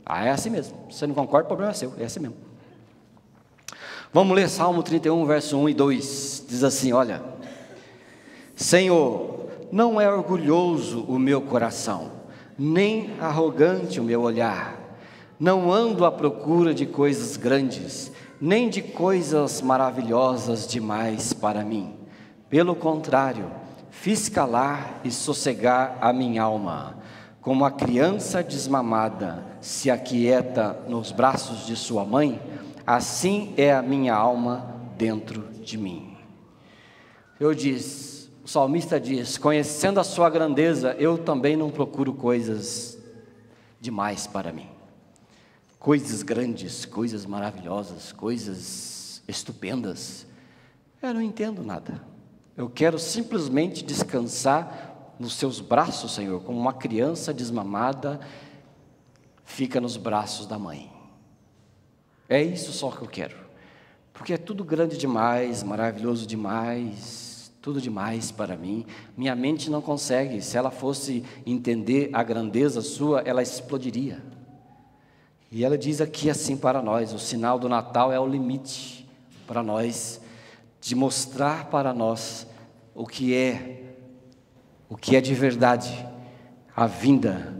É assim mesmo. Se você não concorda, o problema é seu. É assim mesmo. Vamos ler Salmo 31, verso 1 e 2. Diz assim, olha: Senhor, não é orgulhoso o meu coração, nem arrogante o meu olhar. Não ando à procura de coisas grandes, nem de coisas maravilhosas demais para mim. Pelo contrário, fiz calar e sossegar a minha alma. Como a criança desmamada se aquieta nos braços de sua mãe, assim é a minha alma dentro de mim. O salmista diz, conhecendo a sua grandeza, eu também não procuro coisas demais para mim. Coisas grandes, coisas maravilhosas, coisas estupendas. Eu não entendo nada. Eu quero simplesmente descansar nos seus braços, Senhor, como uma criança desmamada fica nos braços da mãe. É isso só que eu quero, porque é tudo grande demais, maravilhoso demais, tudo demais para mim. Minha mente não consegue. Se ela fosse entender a grandeza sua, ela explodiria. E ela diz aqui assim para nós, o sinal do Natal é o limite para nós, de mostrar para nós o que é de verdade a vinda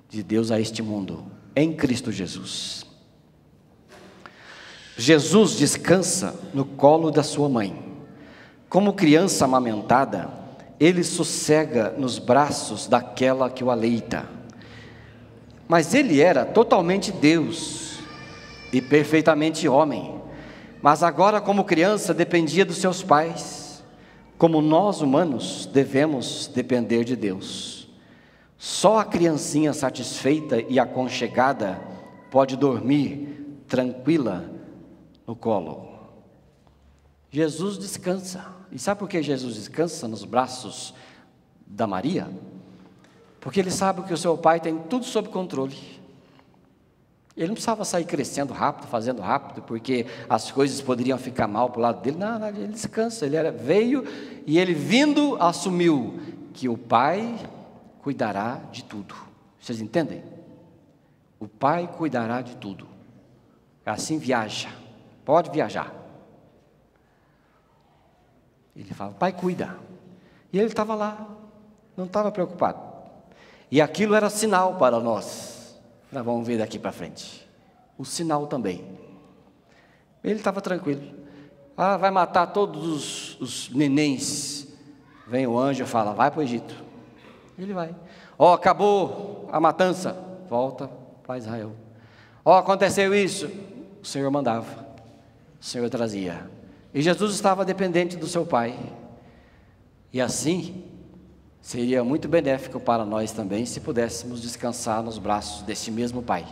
de Deus a este mundo, em Cristo Jesus. Jesus descansa no colo da sua mãe. Como criança amamentada, ele sossega nos braços daquela que o aleita. Mas ele era totalmente Deus e perfeitamente homem. Mas agora, como criança, dependia dos seus pais. Como nós humanos devemos depender de Deus. Só a criancinha satisfeita e aconchegada pode dormir tranquila no colo. Jesus descansa. E sabe por que Jesus descansa nos braços da Maria? Porque ele sabe que o seu pai tem tudo sob controle. Ele não precisava sair crescendo rápido, fazendo rápido, porque as coisas poderiam ficar mal para o lado dele. Não, ele descansa. Ele veio e ele vindo assumiu que o pai cuidará de tudo. Vocês entendem? O pai cuidará de tudo. Assim viaja. Pode viajar. Ele fala, pai cuida. E ele estava lá, não estava preocupado. E aquilo era sinal para nós. Nós vamos ver daqui para frente. O sinal também. Ele estava tranquilo. Vai matar todos os nenéns. Vem o anjo e fala, vai para o Egito. Ele vai. Acabou a matança. Volta para Israel. Aconteceu isso. O Senhor mandava. O Senhor trazia. E Jesus estava dependente do seu pai. E assim, seria muito benéfico para nós também, se pudéssemos descansar nos braços desse mesmo pai,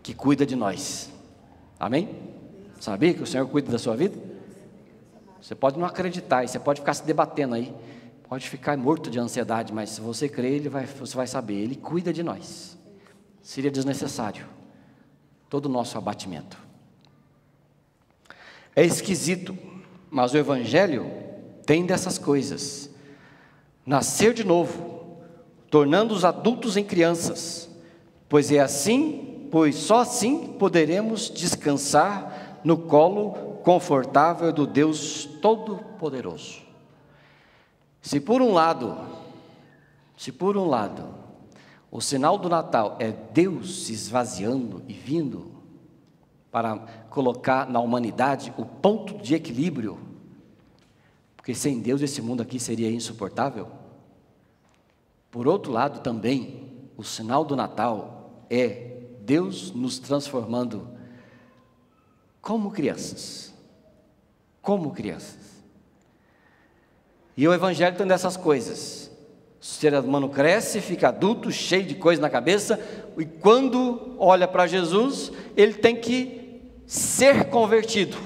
que cuida de nós. Amém? Sabia que o Senhor cuida da sua vida? Você pode não acreditar, e você pode ficar se debatendo aí, pode ficar morto de ansiedade, mas se você crer, você vai saber, Ele cuida de nós. Seria desnecessário todo o nosso abatimento. É esquisito, mas o Evangelho tem dessas coisas. Nascer de novo, tornando os adultos em crianças, pois é assim pois só assim poderemos descansar no colo confortável do Deus Todo-Poderoso. Se por um lado, o sinal do Natal é Deus se esvaziando e vindo para colocar na humanidade o ponto de equilíbrio, porque sem Deus esse mundo aqui seria insuportável. Por outro lado também, o sinal do Natal é Deus nos transformando como crianças. Como crianças. E o Evangelho tem dessas coisas. O ser humano cresce, fica adulto, cheio de coisa na cabeça, e quando olha para Jesus, ele tem que ser convertido.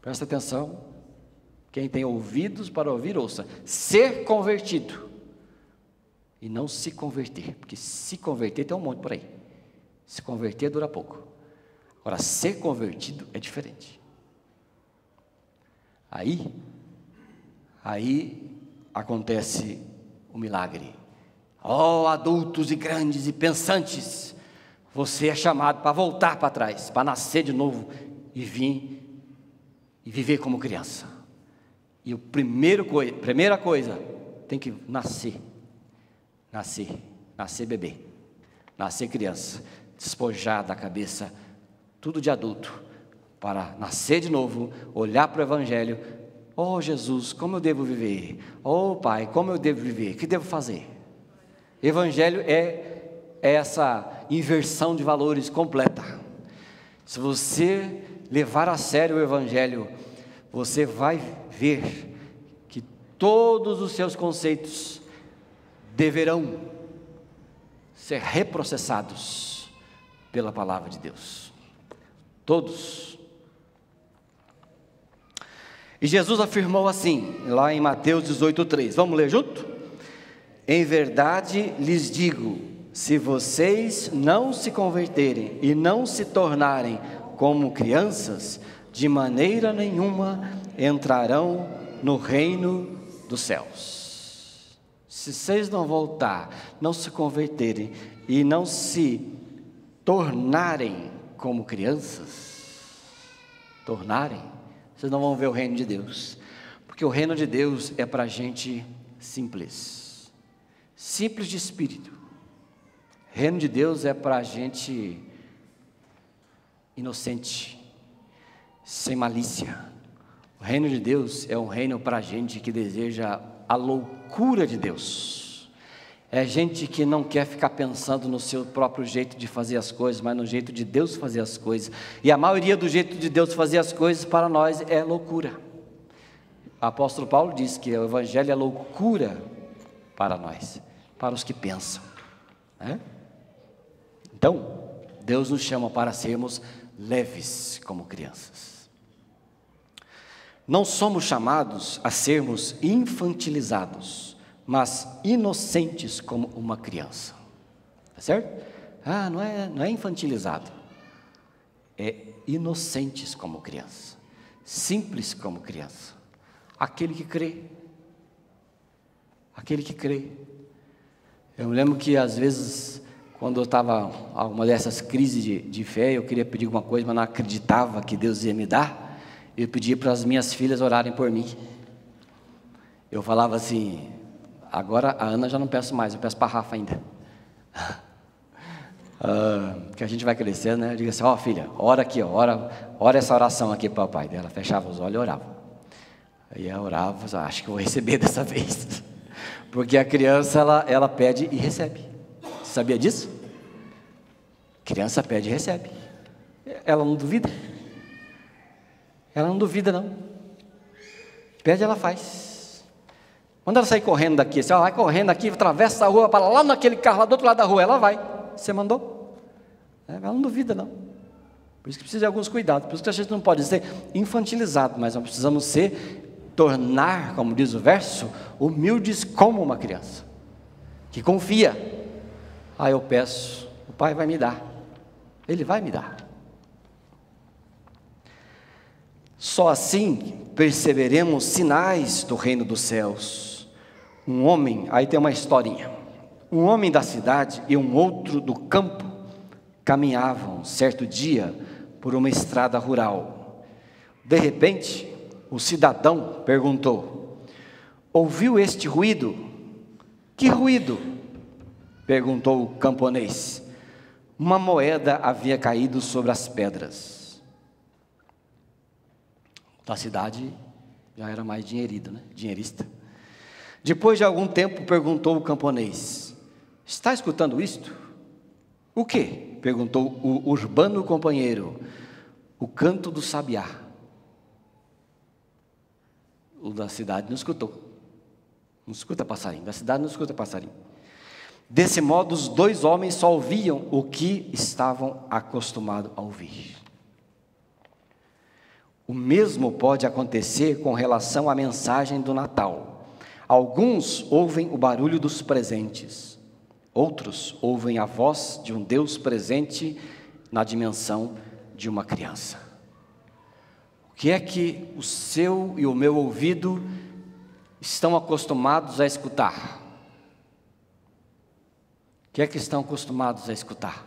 Presta atenção, quem tem ouvidos para ouvir, ouça. Ser convertido, e não se converter, porque se converter tem um monte por aí. Se converter dura pouco. Agora, ser convertido é diferente. Aí acontece o milagre. Oh, adultos e grandes e pensantes, você é chamado para voltar para trás, para nascer de novo e vir e viver como criança. E a primeira coisa, tem que nascer bebê, nascer criança, despojar da cabeça tudo de adulto, para nascer de novo, olhar para o Evangelho. Oh Jesus, como eu devo viver? Oh Pai, como eu devo viver? O que devo fazer? Evangelho é essa inversão de valores completa. Se você levar a sério o Evangelho, você vai ver que todos os seus conceitos deverão ser reprocessados pela palavra de Deus. Todos. E Jesus afirmou assim, lá em Mateus 18:3. Vamos ler junto? Em verdade lhes digo, se vocês não se converterem e não se tornarem como crianças, de maneira nenhuma entrarão no reino dos céus. Se vocês não voltar, não se converterem e não se tornarem como crianças, vocês não vão ver o reino de Deus, porque o reino de Deus é para gente simples de espírito. O reino de Deus é para gente inocente, sem malícia. O reino de Deus é um reino para gente que deseja a loucura de Deus. É gente que não quer ficar pensando no seu próprio jeito de fazer as coisas, mas no jeito de Deus fazer as coisas. E a maioria do jeito de Deus fazer as coisas para nós é loucura. O apóstolo Paulo diz que o Evangelho é loucura para nós, para os que pensam, né? Então, Deus nos chama para sermos leves como crianças. Não somos chamados a sermos infantilizados, mas inocentes como uma criança. Tá certo? Não é infantilizado. É inocentes como criança. Simples como criança. Aquele que crê. Eu me lembro que às vezes, quando eu estava em alguma dessas crises de fé, eu queria pedir alguma coisa, mas não acreditava que Deus ia me dar. Eu pedia para as minhas filhas orarem por mim. Eu falava assim, agora a Ana já não peço mais, eu peço para a Rafa ainda. Que a gente vai crescendo, né? Eu digo assim, filha, ora aqui, ora essa oração aqui para o papai. Ela fechava os olhos e orava. Aí eu orava, acho que eu vou receber dessa vez. Porque a criança, ela pede e recebe. Você sabia disso? Criança pede e recebe. Ela não duvida. Ela não duvida, não. Pede, ela faz. Quando ela sair correndo daqui, ela vai correndo aqui, atravessa a rua, para lá naquele carro, lá do outro lado da rua, ela vai. Você mandou? Ela não duvida, não. Por isso que precisa de alguns cuidados. Por isso que a gente não pode ser infantilizado, mas nós precisamos tornar, como diz o verso, humildes como uma criança, que confia. Eu peço, o Pai vai me dar. Ele vai me dar. Só assim perceberemos sinais do reino dos céus. Um homem, aí tem uma historinha. Um homem da cidade e um outro do campo caminhavam certo dia por uma estrada rural. De repente, o cidadão perguntou: ouviu este ruído? Que ruído? Perguntou o camponês. Uma moeda havia caído sobre as pedras. Da cidade já era mais dinheirista. Depois de algum tempo, perguntou o camponês: está escutando isto? O quê? Perguntou o urbano companheiro. O canto do sabiá. O da cidade não escutou. Não escuta passarinho. Da cidade não escuta passarinho. Desse modo, os dois homens só ouviam o que estavam acostumados a ouvir. O mesmo pode acontecer com relação à mensagem do Natal. Alguns ouvem o barulho dos presentes. Outros ouvem a voz de um Deus presente na dimensão de uma criança. O que é que o seu e o meu ouvido estão acostumados a escutar? O que é que estão acostumados a escutar?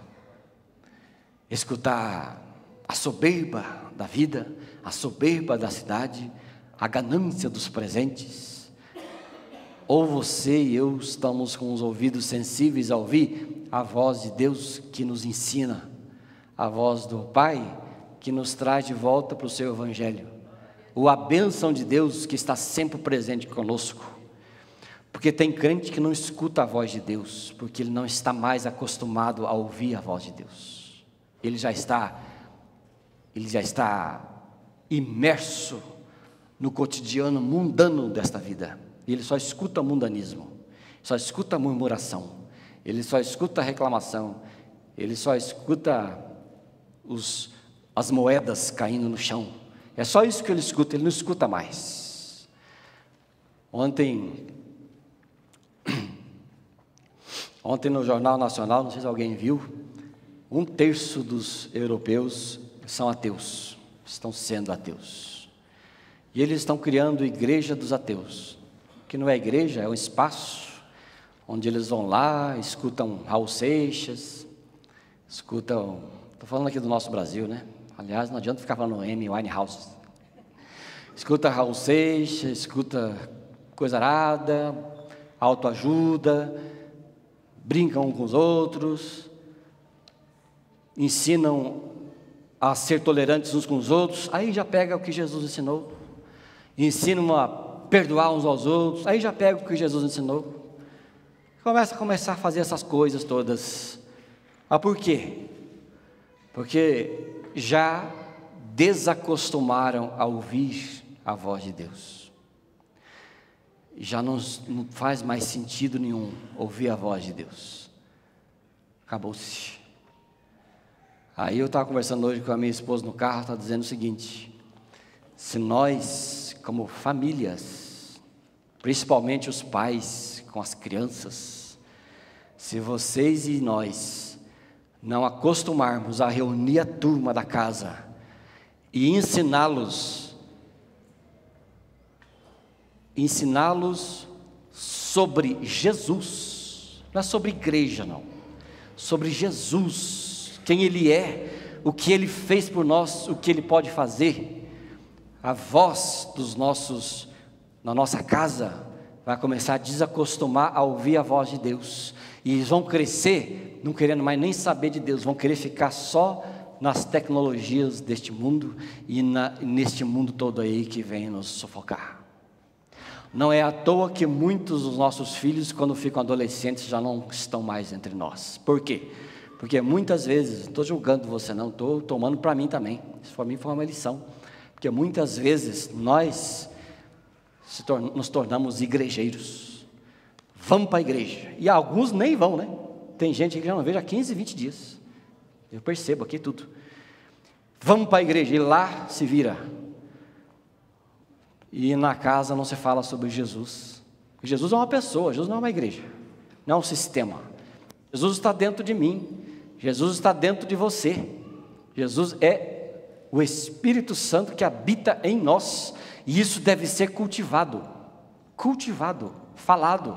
Escutar a soberba da vida, a soberba da cidade, a ganância dos presentes? Ou você e eu estamos com os ouvidos sensíveis a ouvir a voz de Deus que nos ensina, a voz do Pai que nos traz de volta para o seu Evangelho, ou a bênção de Deus que está sempre presente conosco? Porque tem crente que não escuta a voz de Deus, porque ele não está mais acostumado a ouvir a voz de Deus. Ele já está imerso no cotidiano mundano desta vida. E ele só escuta mundanismo, só escuta murmuração, ele só escuta reclamação, ele só escuta as moedas caindo no chão. É só isso que ele escuta, ele não escuta mais. Ontem no Jornal Nacional, não sei se alguém viu, 1/3 dos europeus são ateus, estão sendo ateus. E eles estão criando igreja dos ateus, que não é igreja, é um espaço onde eles vão lá, escutam Raul Seixas, escutam, estou falando aqui do nosso Brasil, né? Aliás, não adianta ficar falando Amy Winehouse. Escuta Raul Seixas, escuta coisa arada, autoajuda, brincam uns com os outros, ensinam a ser tolerantes uns com os outros. Aí já pega o que Jesus ensinou. Ensinam a perdoar uns aos outros. Aí já pega o que Jesus ensinou. Começa a fazer essas coisas todas. Mas por quê? Porque já desacostumaram a ouvir a voz de Deus. Já não faz mais sentido nenhum ouvir a voz de Deus. Acabou-se. Aí eu estava conversando hoje com a minha esposa no carro, está dizendo o seguinte: se nós, como famílias, principalmente os pais com as crianças, se vocês e nós não acostumarmos a reunir a turma da casa e ensiná-los sobre Jesus, não é sobre igreja não, sobre Jesus, quem Ele é, o que Ele fez por nós, o que Ele pode fazer. A voz na nossa casa vai começar a desacostumar a ouvir a voz de Deus, e eles vão crescer não querendo mais nem saber de Deus, vão querer ficar só nas tecnologias deste mundo e neste mundo todo aí que vem nos sufocar. Não é à toa que muitos dos nossos filhos, quando ficam adolescentes, já não estão mais entre nós. Por quê? Porque muitas vezes, não estou julgando você não, estou tomando para mim também, isso para mim foi uma lição, porque muitas vezes nós nos tornamos igrejeiros, vamos para a igreja, e alguns nem vão, né? Tem gente que já não vejo há 15, 20 dias, eu percebo aqui tudo. Vamos para a igreja, e lá se vira, e na casa não se fala sobre Jesus. Jesus é uma pessoa, Jesus não é uma igreja, não é um sistema. Jesus está dentro de mim, Jesus está dentro de você, Jesus é o Espírito Santo que habita em nós, e isso deve ser cultivado, falado,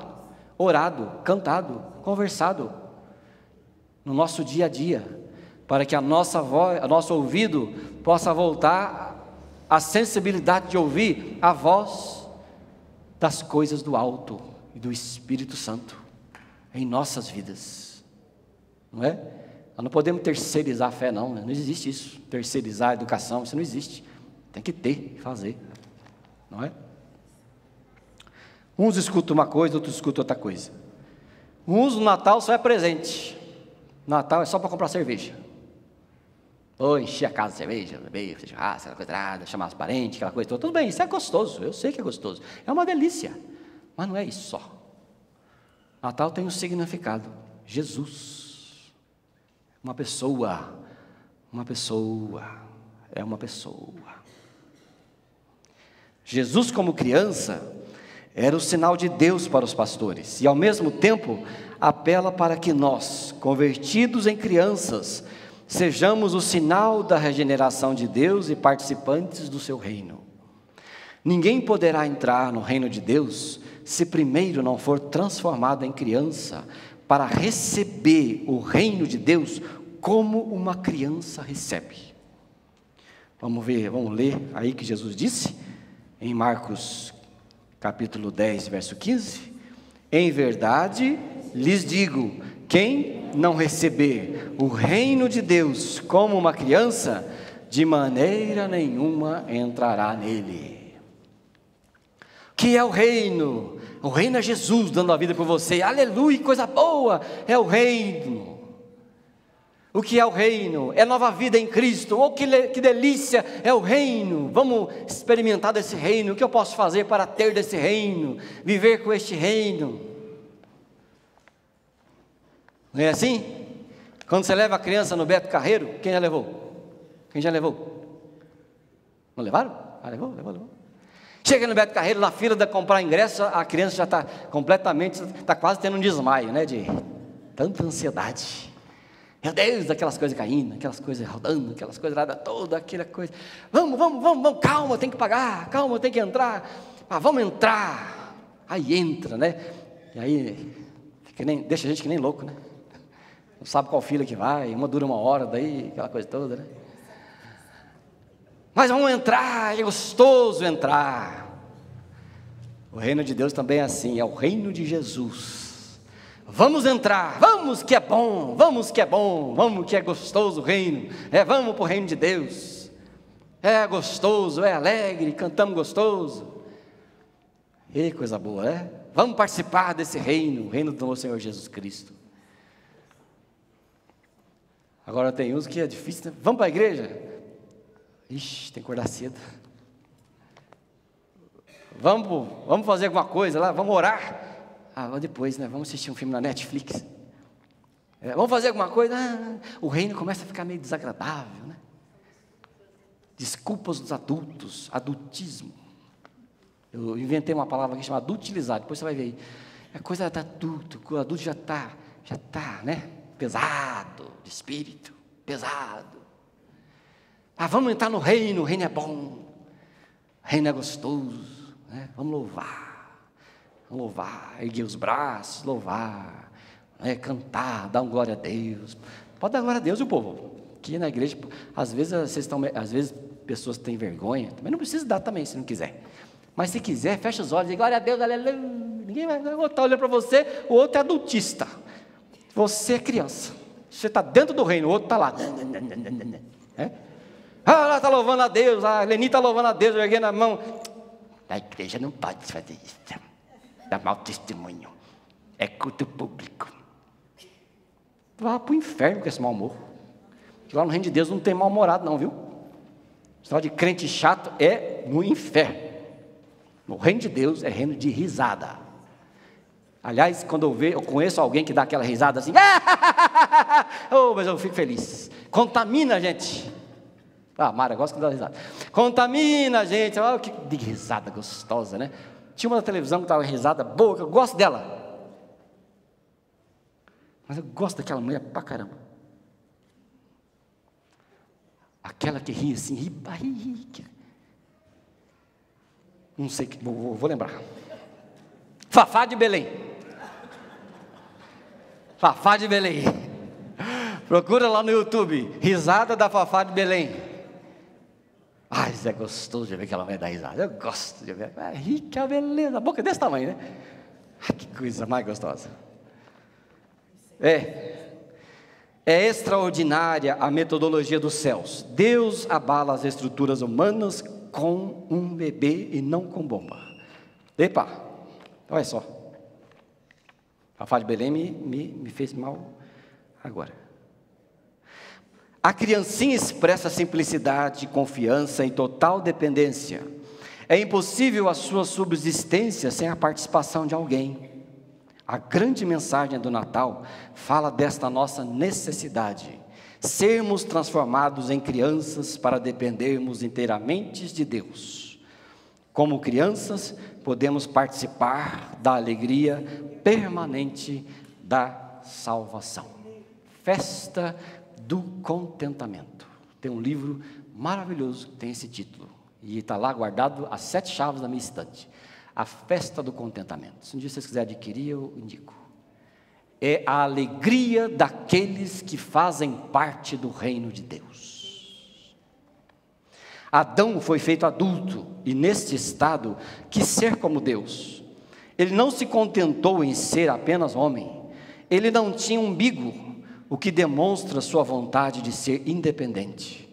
orado, cantado, conversado no nosso dia a dia, para que a nossa voz, o nosso ouvido possa voltar à sensibilidade de ouvir a voz das coisas do alto e do Espírito Santo em nossas vidas, não é? Nós não podemos terceirizar a fé, não, né? Não existe isso, terceirizar a educação, isso não existe, tem que ter e fazer, não é? Uns escutam uma coisa, outros escutam outra coisa. Uns no Natal só é presente, Natal é só para comprar cerveja, ou encher a casa de cerveja, beber, fazer churrasco, aquela coisa errada, chamar os parentes, aquela coisa toda. Tudo bem, isso é gostoso, eu sei que é gostoso, é uma delícia, mas não é isso só. Natal tem um significado, Jesus, uma pessoa, é uma pessoa. Jesus como criança era o sinal de Deus para os pastores, e ao mesmo tempo apela para que nós, convertidos em crianças, sejamos o sinal da regeneração de Deus e participantes do seu reino. Ninguém poderá entrar no reino de Deus se primeiro não for transformado em criança, para receber o reino de Deus como uma criança recebe. Vamos ler aí que Jesus disse, em Marcos capítulo 10, verso 15, em verdade lhes digo, quem não receber o reino de Deus como uma criança, de maneira nenhuma entrará nele. O que é o reino? O reino é Jesus dando a vida por você, aleluia, coisa boa, é o reino. O que é o reino? É nova vida em Cristo. Oh, que delícia é o reino. Vamos experimentar desse reino. O que eu posso fazer para ter desse reino? Viver com este reino. Não é assim? Quando você leva a criança no Beto Carreiro, quem já levou? Quem já levou? Não levaram? Ah, levou. Chega no Beto Carreiro, na fila de comprar ingresso, a criança já está completamente, está quase tendo um desmaio, né? De tanta ansiedade. Meu Deus, aquelas coisas caindo, aquelas coisas rodando, aquelas coisas nada toda, aquela coisa. Vamos, calma, tem que pagar, calma, tem que entrar. Ah, vamos entrar. Aí entra, né? E aí, deixa a gente que nem louco, né? Não sabe qual fila que vai, uma dura 1 hora, daí, aquela coisa toda, né? Mas vamos entrar, é gostoso entrar. O reino de Deus também é assim, é o reino de Jesus. Vamos entrar, vamos que é bom, vamos que é gostoso o reino, vamos para o reino de Deus, é gostoso, é alegre, cantamos gostoso, e coisa boa, né? Vamos participar desse reino, o reino do nosso Senhor Jesus Cristo. Agora tem uns que é difícil, né? Vamos para a igreja? Ixi, tem que acordar cedo. Vamos fazer alguma coisa lá, vamos orar. Ah, depois, né? Vamos assistir um filme na Netflix. Vamos fazer alguma coisa. O reino começa a ficar meio desagradável, né? Desculpas dos adultos, adultismo. Eu inventei uma palavra aqui chamada adultilizar. Depois você vai ver aí. É coisa de adulto. O adulto já está, né? Pesado, de espírito, pesado. Ah, vamos entrar no reino. O reino é bom. O reino é gostoso, né? Vamos louvar, erguer os braços, louvar, cantar, dar um glória a Deus. Pode dar glória a Deus, o povo. Aqui na igreja, às vezes pessoas têm vergonha, também não precisa dar também, se não quiser. Mas se quiser, fecha os olhos e diz, glória a Deus, aleluia. Ninguém vai estar olhando para você, o outro é adultista. Você é criança. Você está dentro do reino, o outro está lá. Ah, lá está louvando a Deus, a Leni está louvando a Deus, erguendo a mão. A igreja não pode fazer isso. Dá mau testemunho, é culto público. Vá para o inferno com esse mau humor. Que lá no reino de Deus não tem mal-humorado não, viu? Só de crente chato é no inferno. No reino de Deus é reino de risada. Aliás, quando eu conheço alguém que dá aquela risada assim, oh, mas eu fico feliz. Contamina a gente. Ah, Mara gosta de dar risada. Contamina a gente. Olha que risada gostosa, né? Tinha uma na televisão que estava risada boa, que eu gosto dela. Mas eu gosto daquela mulher pra caramba. Aquela que ri assim, ri. Não sei, vou lembrar. Fafá de Belém. Fafá de Belém. Procura lá no YouTube, risada da Fafá de Belém. Ai, isso é gostoso de ver aquela mulher dar risada. Eu gosto de ver. É rica, beleza. A boca é desse tamanho, né? Ai, que coisa mais gostosa. É extraordinária a metodologia dos céus. Deus abala as estruturas humanas com um bebê e não com bomba. Epa, olha só. A Fafá de Belém me fez mal agora. A criancinha expressa simplicidade, confiança e total dependência. É impossível a sua subsistência sem a participação de alguém. A grande mensagem do Natal fala desta nossa necessidade, sermos transformados em crianças para dependermos inteiramente de Deus. Como crianças, podemos participar da alegria permanente da salvação. Festa do contentamento. Tem um livro maravilhoso que tem esse título, e está lá guardado as 7 chaves da minha estante. A Festa do Contentamento. Se um dia vocês quiserem adquirir, eu indico. É a alegria daqueles que fazem parte do reino de Deus. Adão foi feito adulto, e neste estado quis ser como Deus. Ele não se contentou em ser apenas homem. Ele não tinha umbigo, o que demonstra sua vontade de ser independente.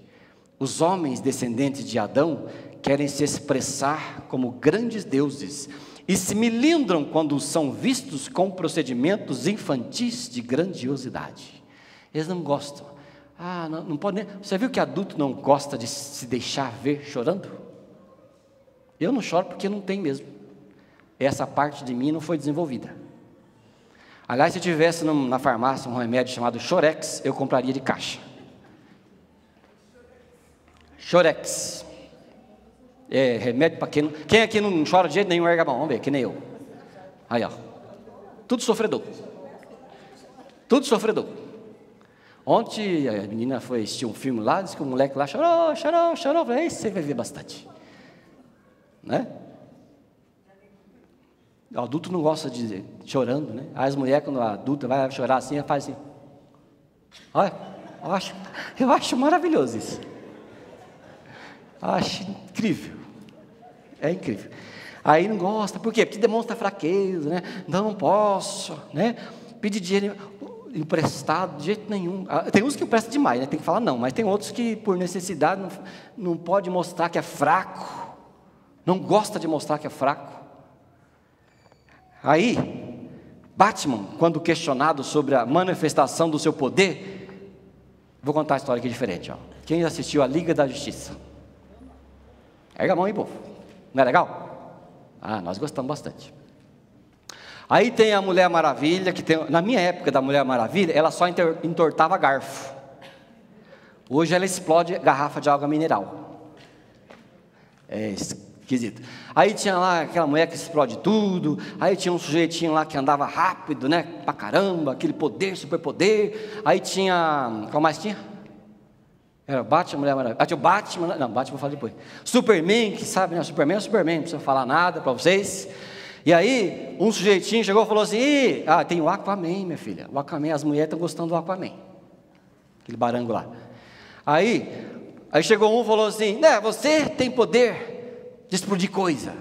Os homens descendentes de Adão querem se expressar como grandes deuses e se melindram quando são vistos com procedimentos infantis de grandiosidade. Eles não gostam. Não pode nem... Você viu que adulto não gosta de se deixar ver chorando? Eu não choro porque não tem mesmo. Essa parte de mim não foi desenvolvida. Aliás, se eu tivesse na farmácia um remédio chamado Chorex, eu compraria de caixa. Chorex. É remédio para quem aqui não chora de jeito nenhum, erga a mão, vamos ver, que nem eu. Aí, ó. Tudo sofredor. Tudo sofredor. Ontem a menina foi assistir um filme lá, disse que o moleque lá chorou. Falei, você vai ver bastante. Né? O adulto não gosta de chorando, né? As mulheres, quando a adulta vai chorar assim, ela faz assim. Olha, eu acho maravilhoso isso. Acho incrível. É incrível. Aí não gosta, por quê? Porque demonstra fraqueza, né? Não posso, né? Pedir dinheiro emprestado de jeito nenhum. Tem uns que emprestam demais, né? Tem que falar não, mas tem outros que por necessidade não pode mostrar que é fraco. Não gosta de mostrar que é fraco. Aí, Batman, quando questionado sobre a manifestação do seu poder, vou contar a história aqui diferente, ó. Quem assistiu a Liga da Justiça? Erga a mão aí, povo. Não é legal? Nós gostamos bastante. Aí tem a Mulher Maravilha, que tem, na minha época da Mulher Maravilha, ela só entortava garfo. Hoje ela explode garrafa de água mineral. É esquisito. Aí tinha lá aquela mulher que explode tudo. Aí tinha um sujeitinho lá que andava rápido, né? Pra caramba, aquele poder, superpoder. Aí tinha, qual mais tinha? Era Batman, Mulher Maravilha. Tinha o Batman, não, Batman eu falo depois. Superman, que sabe, né? Superman é Superman, não precisa falar nada para vocês. E aí, um sujeitinho chegou e falou assim: tem o Aquaman, minha filha. O Aquaman, as mulheres estão gostando do Aquaman. Aquele barango lá. Aí chegou um e falou assim: você tem poder de explodir coisa.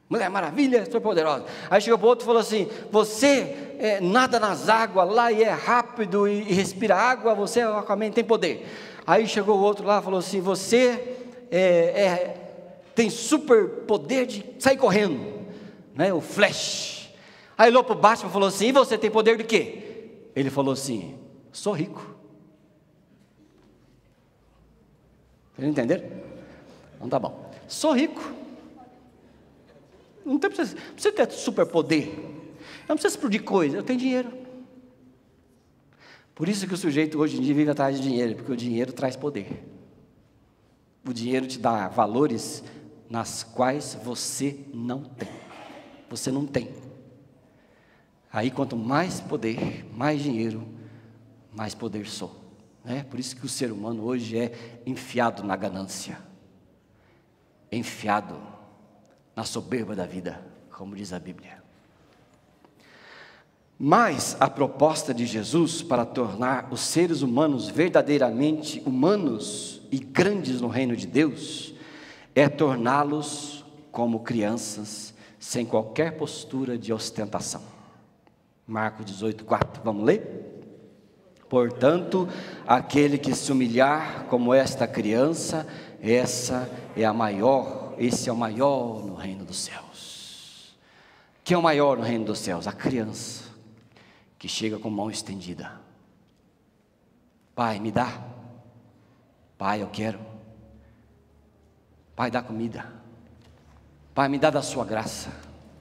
Mulher Maravilha, super poderosa. Aí chegou para o outro e falou assim: você nada nas águas lá e é rápido e respira água, você, o Aquaman, tem poder. Aí chegou o outro lá e falou assim: você tem super poder de sair correndo, né? O Flash. Aí ele olhou para o Batman e falou assim: e você tem poder de quê? Ele falou assim: sou rico. Vocês entenderam? Então tá bom. Sou rico. Não precisa ter superpoder. Eu não preciso explodir coisa, eu tenho dinheiro. Por isso que o sujeito hoje em dia vive atrás de dinheiro, porque o dinheiro traz poder. O dinheiro te dá valores nas quais você não tem. Você não tem. Aí quanto mais poder, mais dinheiro, mais poder sou. Né? Por isso que o ser humano hoje é enfiado na ganância. Enfiado na soberba da vida, como diz a Bíblia. Mas a proposta de Jesus para tornar os seres humanos verdadeiramente humanos e grandes no reino de Deus é torná-los como crianças, sem qualquer postura de ostentação. Marcos 18:4, vamos ler? Portanto, aquele que se humilhar como esta criança, esse é o maior no reino dos céus. Quem é o maior no reino dos céus? A criança que chega com mão estendida. Pai, me dá. Pai, eu quero. Pai, dá comida. Pai, me dá da sua graça.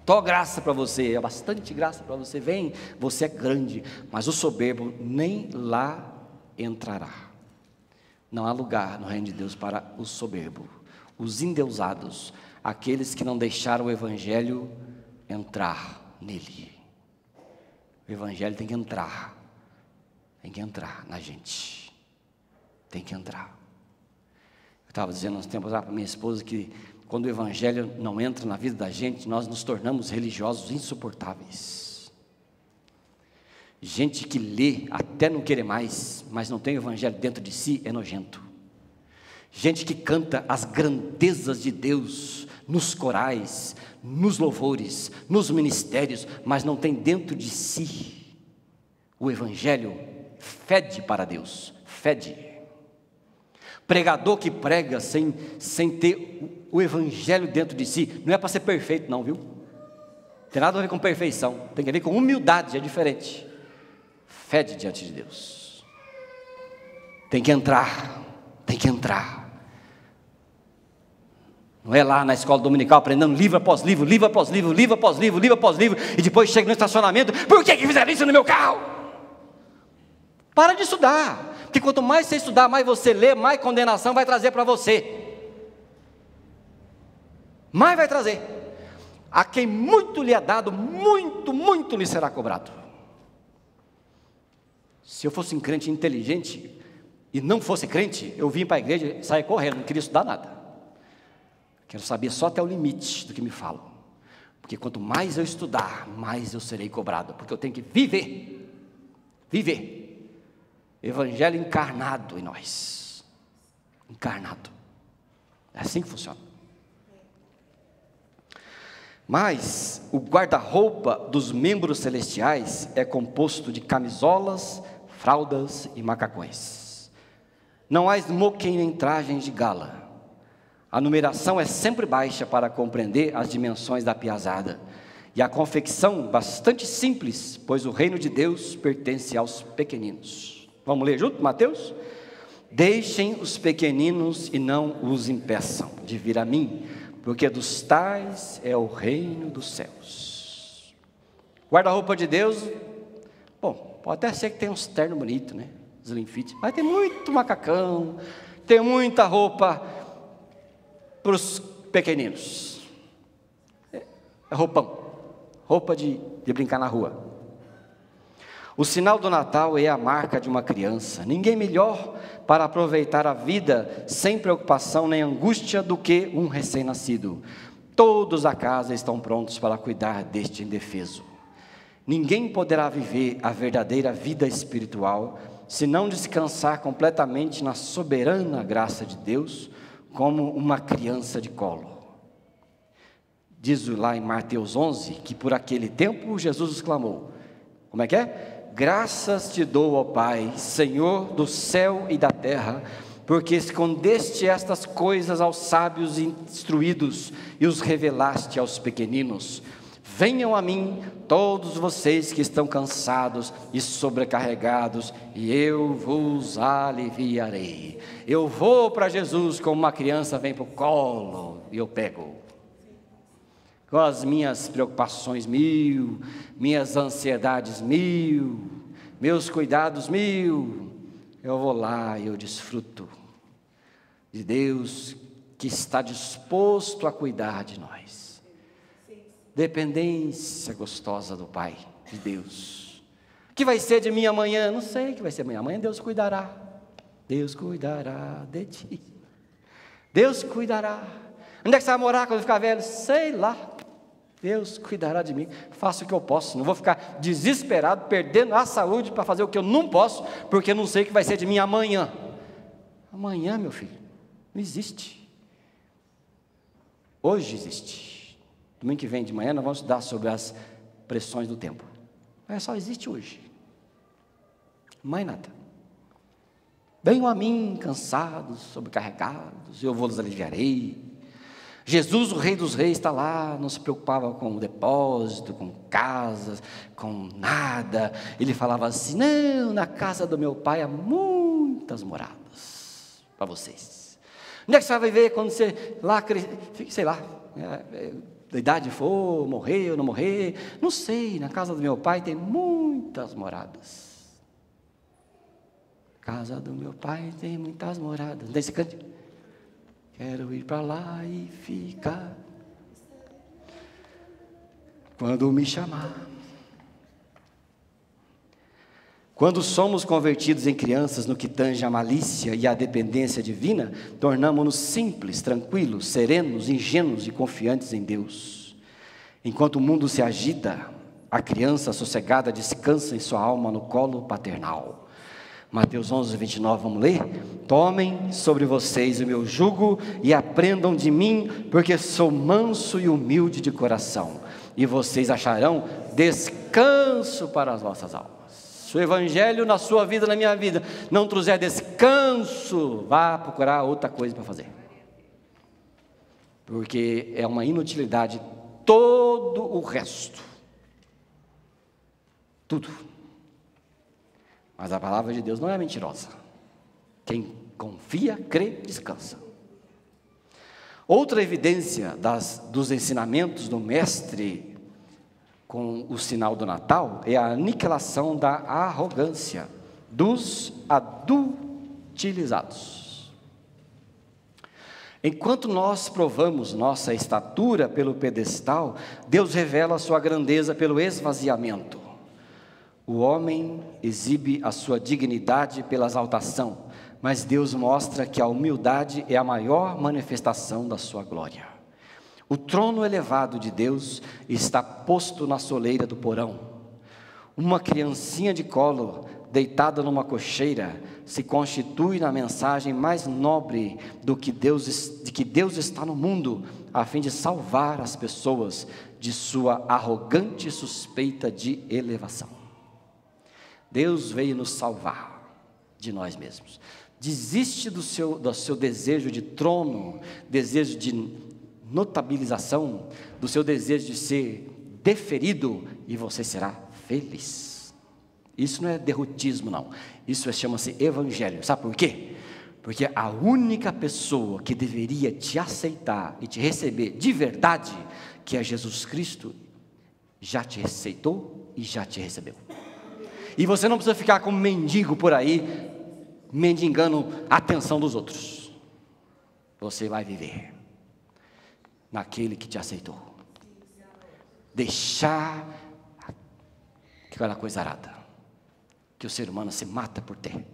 Tô graça para você, é bastante graça para você. Vem, você é grande, mas o soberbo nem lá entrará. Não há lugar no reino de Deus para o soberbo, os endeusados, aqueles que não deixaram o evangelho entrar nele. O evangelho tem que entrar na gente, tem que entrar. Eu estava dizendo uns tempos para minha esposa que quando o evangelho não entra na vida da gente, nós nos tornamos religiosos insuportáveis. Gente que lê até não querer mais, mas não tem o evangelho dentro de si, é nojento. Gente que canta as grandezas de Deus nos corais, nos louvores, nos ministérios, mas não tem dentro de si o evangelho, fede para Deus, fede. Pregador que prega sem ter o evangelho dentro de si, não é para ser perfeito não, viu? Não tem nada a ver com perfeição, tem a ver com humildade, é diferente. Fede diante de Deus. Tem que entrar. Não é lá na escola dominical aprendendo livro após livro, livro após livro, livro após livro, livro após livro, e depois chega no estacionamento, por que fizeram isso no meu carro? Para de estudar, porque quanto mais você estudar, mais você lê, mais condenação vai trazer para você. Mais vai trazer. A quem muito lhe é dado, muito, muito lhe será cobrado. Se eu fosse um crente inteligente e não fosse crente, eu vim para a igreja e saia correndo, não queria estudar nada. Quero saber só até o limite do que me falam. Porque quanto mais eu estudar, mais eu serei cobrado. Porque eu tenho que viver. Evangelho encarnado em nós. Encarnado. É assim que funciona. Mas o guarda-roupa dos membros celestiais é composto de camisolas, fraldas e macacões. Não há smoking nem tragens de gala. A numeração é sempre baixa para compreender as dimensões da piazada. E a confecção bastante simples, pois o reino de Deus pertence aos pequeninos. Vamos ler junto, Mateus? Deixem os pequeninos e não os impeçam de vir a mim, porque dos tais é o reino dos céus. Guarda-roupa de Deus, bom, pode até ser que tenha uns ternos bonitos, né? Slim fit, mas tem muito macacão, tem muita roupa para os pequeninos. É roupão, roupa de brincar na rua. O sinal do Natal é a marca de uma criança. Ninguém melhor para aproveitar a vida sem preocupação nem angústia do que um recém-nascido. Todos a casa estão prontos para cuidar deste indefeso. Ninguém poderá viver a verdadeira vida espiritual se não descansar completamente na soberana graça de Deus, como uma criança de colo. Diz lá em Mateus 11, que por aquele tempo Jesus exclamou, como é que é? Graças te dou, ó Pai, Senhor do céu e da terra, porque escondeste estas coisas aos sábios e instruídos e os revelaste aos pequeninos. Venham a mim todos vocês que estão cansados e sobrecarregados, e eu vos aliviarei. Eu vou para Jesus como uma criança vem para o colo e eu pego. Com as minhas preocupações 1000, minhas ansiedades 1000, meus cuidados 1000, eu vou lá e eu desfruto de Deus que está disposto a cuidar de nós. Dependência gostosa do Pai, de Deus. O que vai ser de mim amanhã? Não sei o que vai ser amanhã. Amanhã Deus cuidará. Deus cuidará de ti. Deus cuidará. Onde é que você vai morar quando ficar velho? Sei lá. Deus cuidará de mim, faço o que eu posso, não vou ficar desesperado, perdendo a saúde para fazer o que eu não posso, porque eu não sei o que vai ser de mim amanhã. Amanhã, meu filho, não existe. Hoje existe. Domingo que vem de manhã nós vamos estudar sobre as pressões do tempo. Mas só existe hoje. Mais nada. Venham a mim, cansados, sobrecarregados, eu vos aliviarei. Jesus, o Rei dos Reis, está lá, não se preocupava com o depósito, com casas, com nada. Ele falava assim: não, na casa do meu pai há muitas moradas para vocês. Onde é que você vai viver quando você lá, sei lá, da idade for, morrer ou não morrer? Não sei, na casa do meu pai tem muitas moradas. Casa do meu pai tem muitas moradas. Não tem esse canto? Quero ir para lá e ficar quando me chamar. Quando somos convertidos em crianças no que tange a malícia e a dependência divina, tornamo-nos simples, tranquilos, serenos, ingênuos e confiantes em Deus. Enquanto o mundo se agita, a criança sossegada descansa em sua alma no colo paternal. Mateus 11, 29, vamos ler? Tomem sobre vocês o meu jugo e aprendam de mim, porque sou manso e humilde de coração, e vocês acharão descanso para as vossas almas. Se o evangelho na sua vida, na minha vida, não trouxer descanso, vá procurar outra coisa para fazer, porque é uma inutilidade todo o resto, tudo. Mas a palavra de Deus não é mentirosa. Quem confia, crê, descansa. Outra evidência dos ensinamentos do Mestre com o sinal do Natal é a aniquilação da arrogância dos adultilizados. Enquanto nós provamos nossa estatura pelo pedestal, Deus revela a sua grandeza pelo esvaziamento. O homem exibe a sua dignidade pela exaltação, mas Deus mostra que a humildade é a maior manifestação da sua glória. O trono elevado de Deus está posto na soleira do porão. Uma criancinha de colo, deitada numa cocheira, se constitui na mensagem mais nobre de que Deus está no mundo, a fim de salvar as pessoas de sua arrogante suspeita de elevação. Deus veio nos salvar de nós mesmos. Desiste do seu desejo de trono, desejo de notabilização, do seu desejo de ser deferido, e você será feliz. Isso não é derrotismo, não. Isso chama-se evangelho. Sabe por quê? Porque a única pessoa que deveria te aceitar e te receber de verdade, que é Jesus Cristo, já te aceitou e já te recebeu. E você não precisa ficar como mendigo por aí, mendigando a atenção dos outros. Você vai viver naquele que te aceitou. Deixar aquela coisa arada que o ser humano se mata por ter.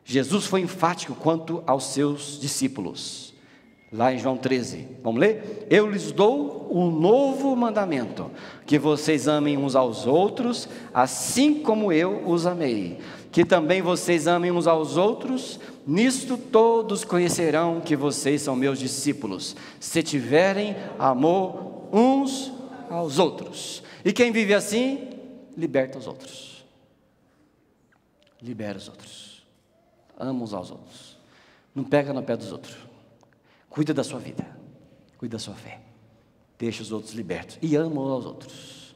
Jesus foi enfático quanto aos seus discípulos. Lá em João 13, vamos ler? Eu lhes dou um novo mandamento, que vocês amem uns aos outros, assim como eu os amei. Que também vocês amem uns aos outros, nisto todos conhecerão que vocês são meus discípulos, se tiverem amor uns aos outros. E quem vive assim, liberta os outros. Libera os outros. Ama uns aos outros. Não pega no pé dos outros. Cuida da sua vida, cuida da sua fé, deixa os outros libertos e ama uns aos outros.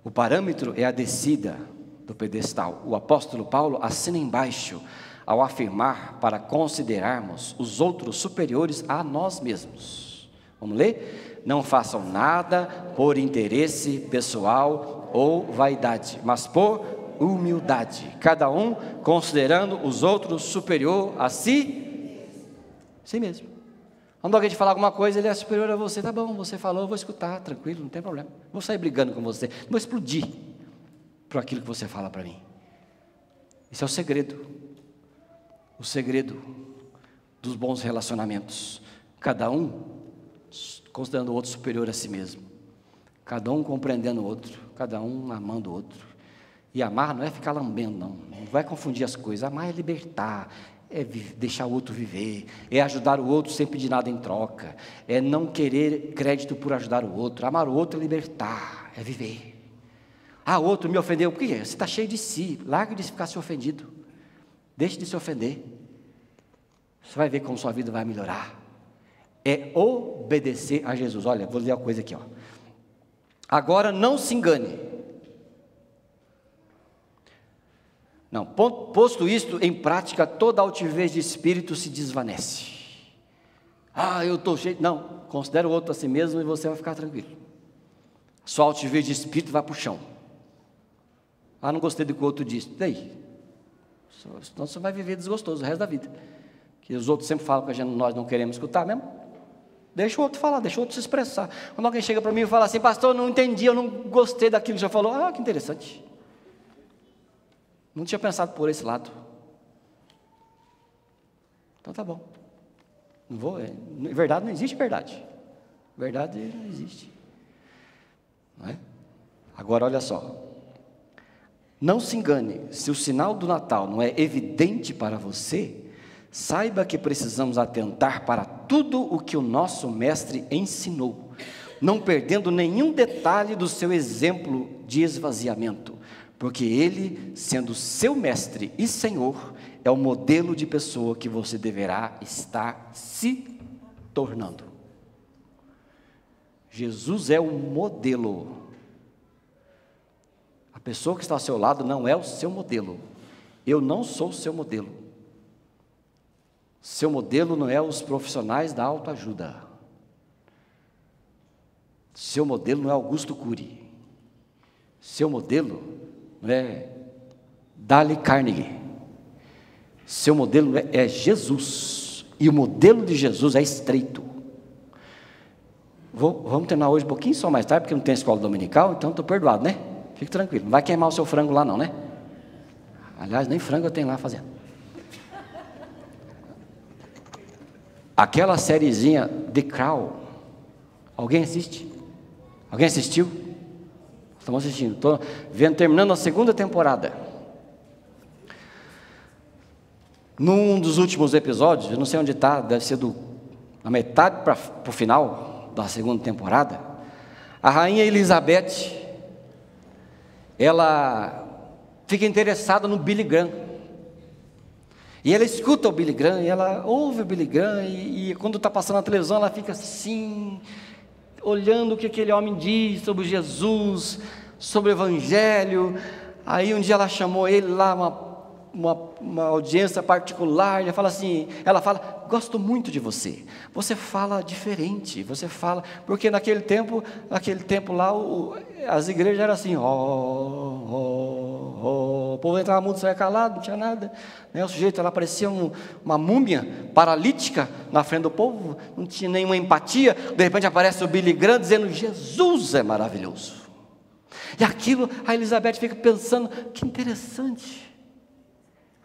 O parâmetro é a descida do pedestal. O apóstolo Paulo assina embaixo ao afirmar para considerarmos os outros superiores a nós mesmos. Vamos ler? Não façam nada por interesse pessoal ou vaidade, mas por humildade, cada um considerando os outros superior a si mesmo. Quando alguém te falar alguma coisa, ele é superior a você, tá bom, você falou, eu vou escutar, tranquilo, não tem problema. Não vou sair brigando com você, não vou explodir por aquilo que você fala para mim. Esse é o segredo dos bons relacionamentos. Cada um considerando o outro superior a si mesmo. Cada um compreendendo o outro, cada um amando o outro. E amar não é ficar lambendo, não vai confundir as coisas. Amar é libertar, é deixar o outro viver, é ajudar o outro sem pedir nada em troca, é não querer crédito por ajudar o outro. Amar o outro é libertar, é viver. Ah, o outro me ofendeu, por quê? Você está cheio de si, larga de ficar se ofendido, deixe de se ofender, você vai ver como sua vida vai melhorar. É obedecer a Jesus. Olha, vou ler uma coisa aqui, ó. Agora não se engane. Não, posto isto em prática, toda altivez de espírito se desvanece. Ah, eu estou cheio. Não, considera o outro a si mesmo e você vai ficar tranquilo. Sua altivez de espírito vai para o chão. Ah, não gostei do que o outro disse. Daí? Então você vai viver desgostoso o resto da vida. Que os outros sempre falam que nós não queremos escutar mesmo. Deixa o outro falar, deixa o outro se expressar. Quando alguém chega para mim e fala assim: pastor, eu não entendi, eu não gostei daquilo que você falou. Ah, que interessante. Não tinha pensado por esse lado. Então tá bom. Não vou. Verdade não existe verdade. Verdade não existe. Não é? Agora olha só. Não se engane, se o sinal do Natal não é evidente para você, saiba que precisamos atentar para tudo o que o nosso mestre ensinou, não perdendo nenhum detalhe do seu exemplo de esvaziamento, porque ele, sendo seu mestre e senhor, é o modelo de pessoa que você deverá estar se tornando. Jesus é o modelo. A pessoa que está ao seu lado não é o seu modelo. Eu não sou o seu modelo. Seu modelo não é os profissionais da autoajuda. Seu modelo não é Augusto Cury. Seu modelo não é Dale Carnegie. Seu modelo é Jesus. E o modelo de Jesus é estreito. Vamos terminar hoje um pouquinho só mais tarde, porque não tem escola dominical, então estou perdoado, né? Fique tranquilo, não vai queimar o seu frango lá não, né? Aliás, nem frango eu tenho lá fazendo. Aquela sériezinha The Crown, alguém assiste? Alguém assistiu? Estamos assistindo, estou vendo, terminando a segunda temporada. Num dos últimos episódios, eu não sei onde está, deve ser na metade para o final da segunda temporada, a rainha Elizabeth, ela fica interessada no Billy Graham. E ela escuta o Billy Graham, e ela ouve o Billy Graham, e quando está passando na televisão, ela fica assim, olhando o que aquele homem diz sobre Jesus, sobre o Evangelho. Aí um dia ela chamou ele lá, uma audiência particular, ela fala, gosto muito de você, você fala diferente, você fala, porque naquele tempo lá, as igrejas eram assim, o povo entrava no mundo, saia calado, não tinha nada, né? O sujeito, ela parecia uma múmia paralítica na frente do povo, não tinha nenhuma empatia. De repente aparece o Billy Graham dizendo, Jesus é maravilhoso, e aquilo, a Elizabeth fica pensando, que interessante.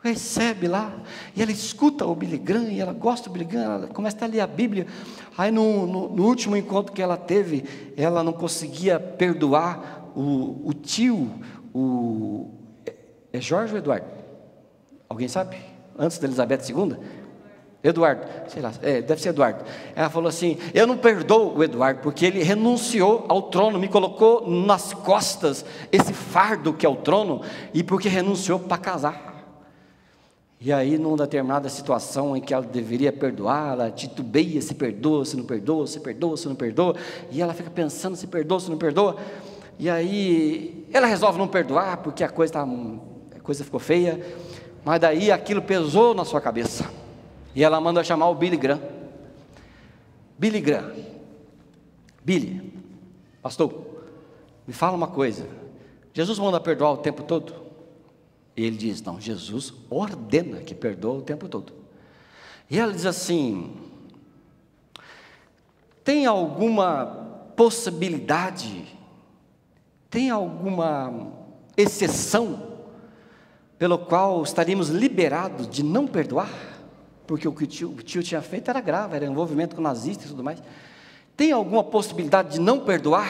Recebe lá, e ela escuta o Billy Graham, e ela gosta do Billy Graham, ela começa a ler a Bíblia. Aí no último encontro que ela teve, ela não conseguia perdoar o tio, é Jorge ou Eduardo? Alguém sabe? Antes da Elizabeth II? Eduardo, sei lá, deve ser Eduardo. Ela falou assim, eu não perdoo o Eduardo, porque ele renunciou ao trono, me colocou nas costas esse fardo que é o trono, e porque renunciou para casar. E aí, numa determinada situação em que ela deveria perdoar, ela titubeia, se perdoa, se não perdoa, se perdoa, se não perdoa, e ela fica pensando se perdoa, se não perdoa, e aí ela resolve não perdoar, porque a coisa ficou feia, mas daí aquilo pesou na sua cabeça, e ela manda chamar o Billy Graham. Billy Graham, Billy, pastor, me fala uma coisa, Jesus manda perdoar o tempo todo? E ele diz, não, Jesus ordena que perdoa o tempo todo. E ela diz assim, tem alguma possibilidade, tem alguma exceção, pelo qual estaríamos liberados de não perdoar? Porque o que o tio tinha feito era grave, era envolvimento com nazistas e tudo mais. Tem alguma possibilidade de não perdoar?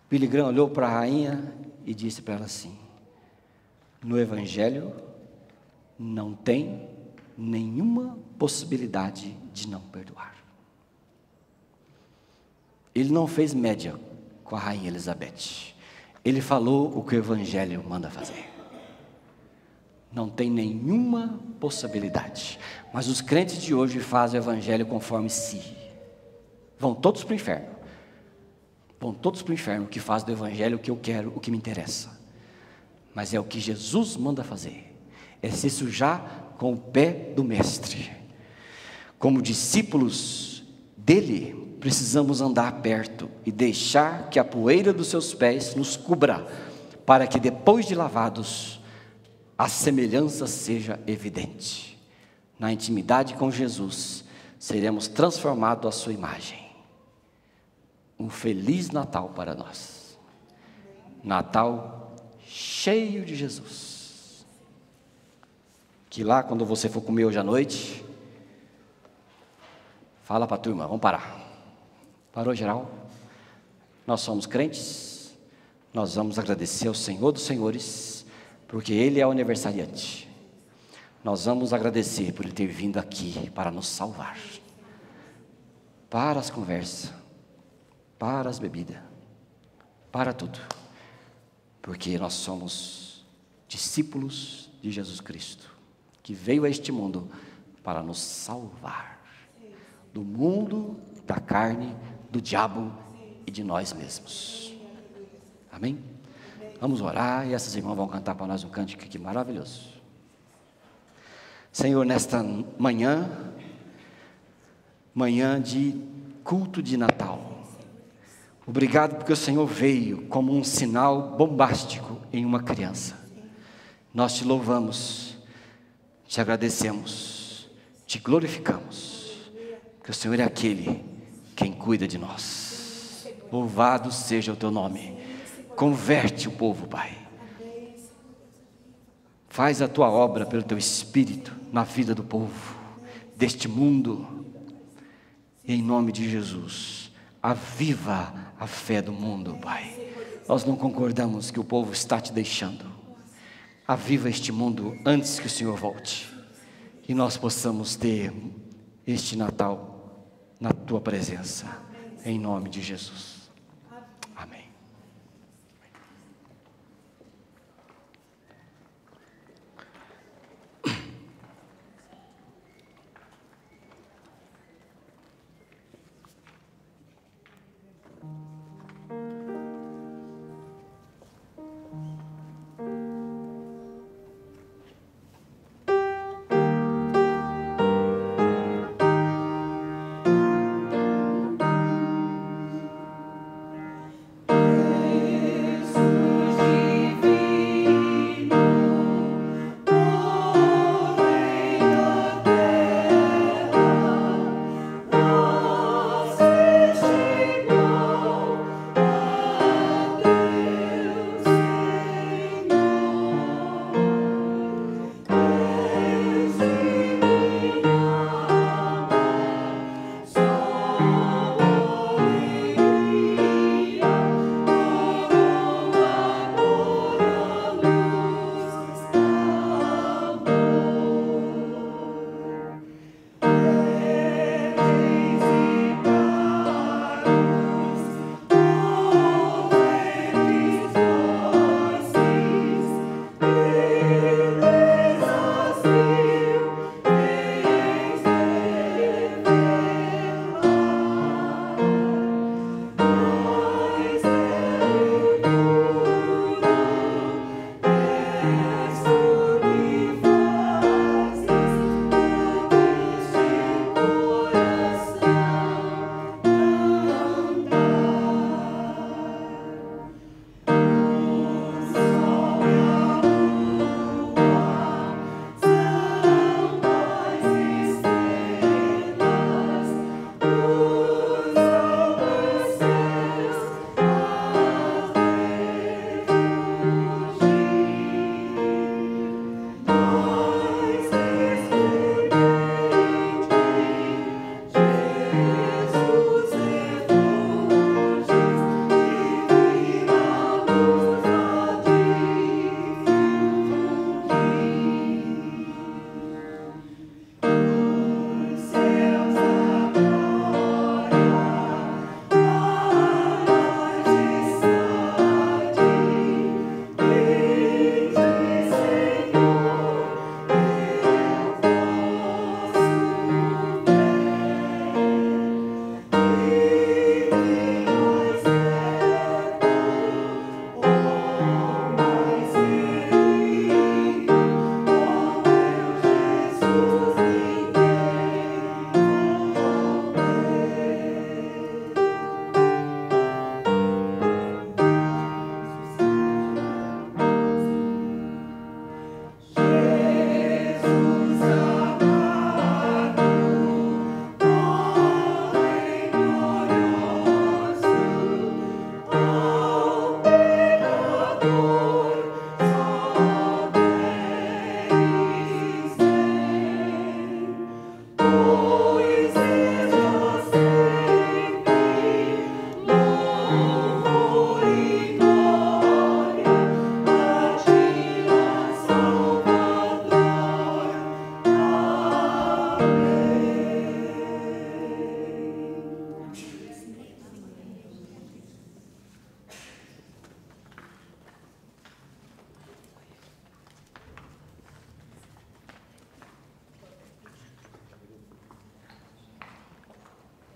Billy Graham olhou para a rainha e disse para ela assim: no Evangelho não tem nenhuma possibilidade de não perdoar. Ele não fez média com a rainha Elizabeth. Ele falou o que o Evangelho manda fazer. Não tem nenhuma possibilidade. Mas os crentes de hoje fazem o Evangelho conforme si. Vão todos para o inferno. Vão todos para o inferno, que faz do Evangelho o que eu quero, o que me interessa. Mas é o que Jesus manda fazer. É se sujar com o pé do Mestre. Como discípulos dele, precisamos andar perto e deixar que a poeira dos seus pés nos cubra, para que depois de lavados, a semelhança seja evidente. Na intimidade com Jesus, seremos transformados à sua imagem. Um feliz Natal para nós. Natal cheio de Jesus. Que lá, quando você for comer hoje à noite, fala para a turma, vamos parar. Parou, geral? Nós somos crentes, nós vamos agradecer ao Senhor dos Senhores, porque Ele é o aniversariante. Nós vamos agradecer por Ele ter vindo aqui para nos salvar. Para as conversas, para as bebidas, para tudo. Porque nós somos discípulos de Jesus Cristo, que veio a este mundo para nos salvar do mundo, da carne, do diabo e de nós mesmos. Amém? Vamos orar e essas irmãs vão cantar para nós um cântico aqui maravilhoso. Senhor, nesta manhã de culto de Natal, obrigado porque o Senhor veio como um sinal bombástico em uma criança. Nós te louvamos, te agradecemos, te glorificamos, que o Senhor é aquele quem cuida de nós. Louvado seja o teu nome. Converte o povo, Pai. Faz a tua obra pelo teu Espírito na vida do povo, deste mundo. E em nome de Jesus, aviva a fé do mundo, Pai. Nós não concordamos que o povo está te deixando. Aviva este mundo antes que o Senhor volte. E nós possamos ter este Natal na tua presença, em nome de Jesus. Amém.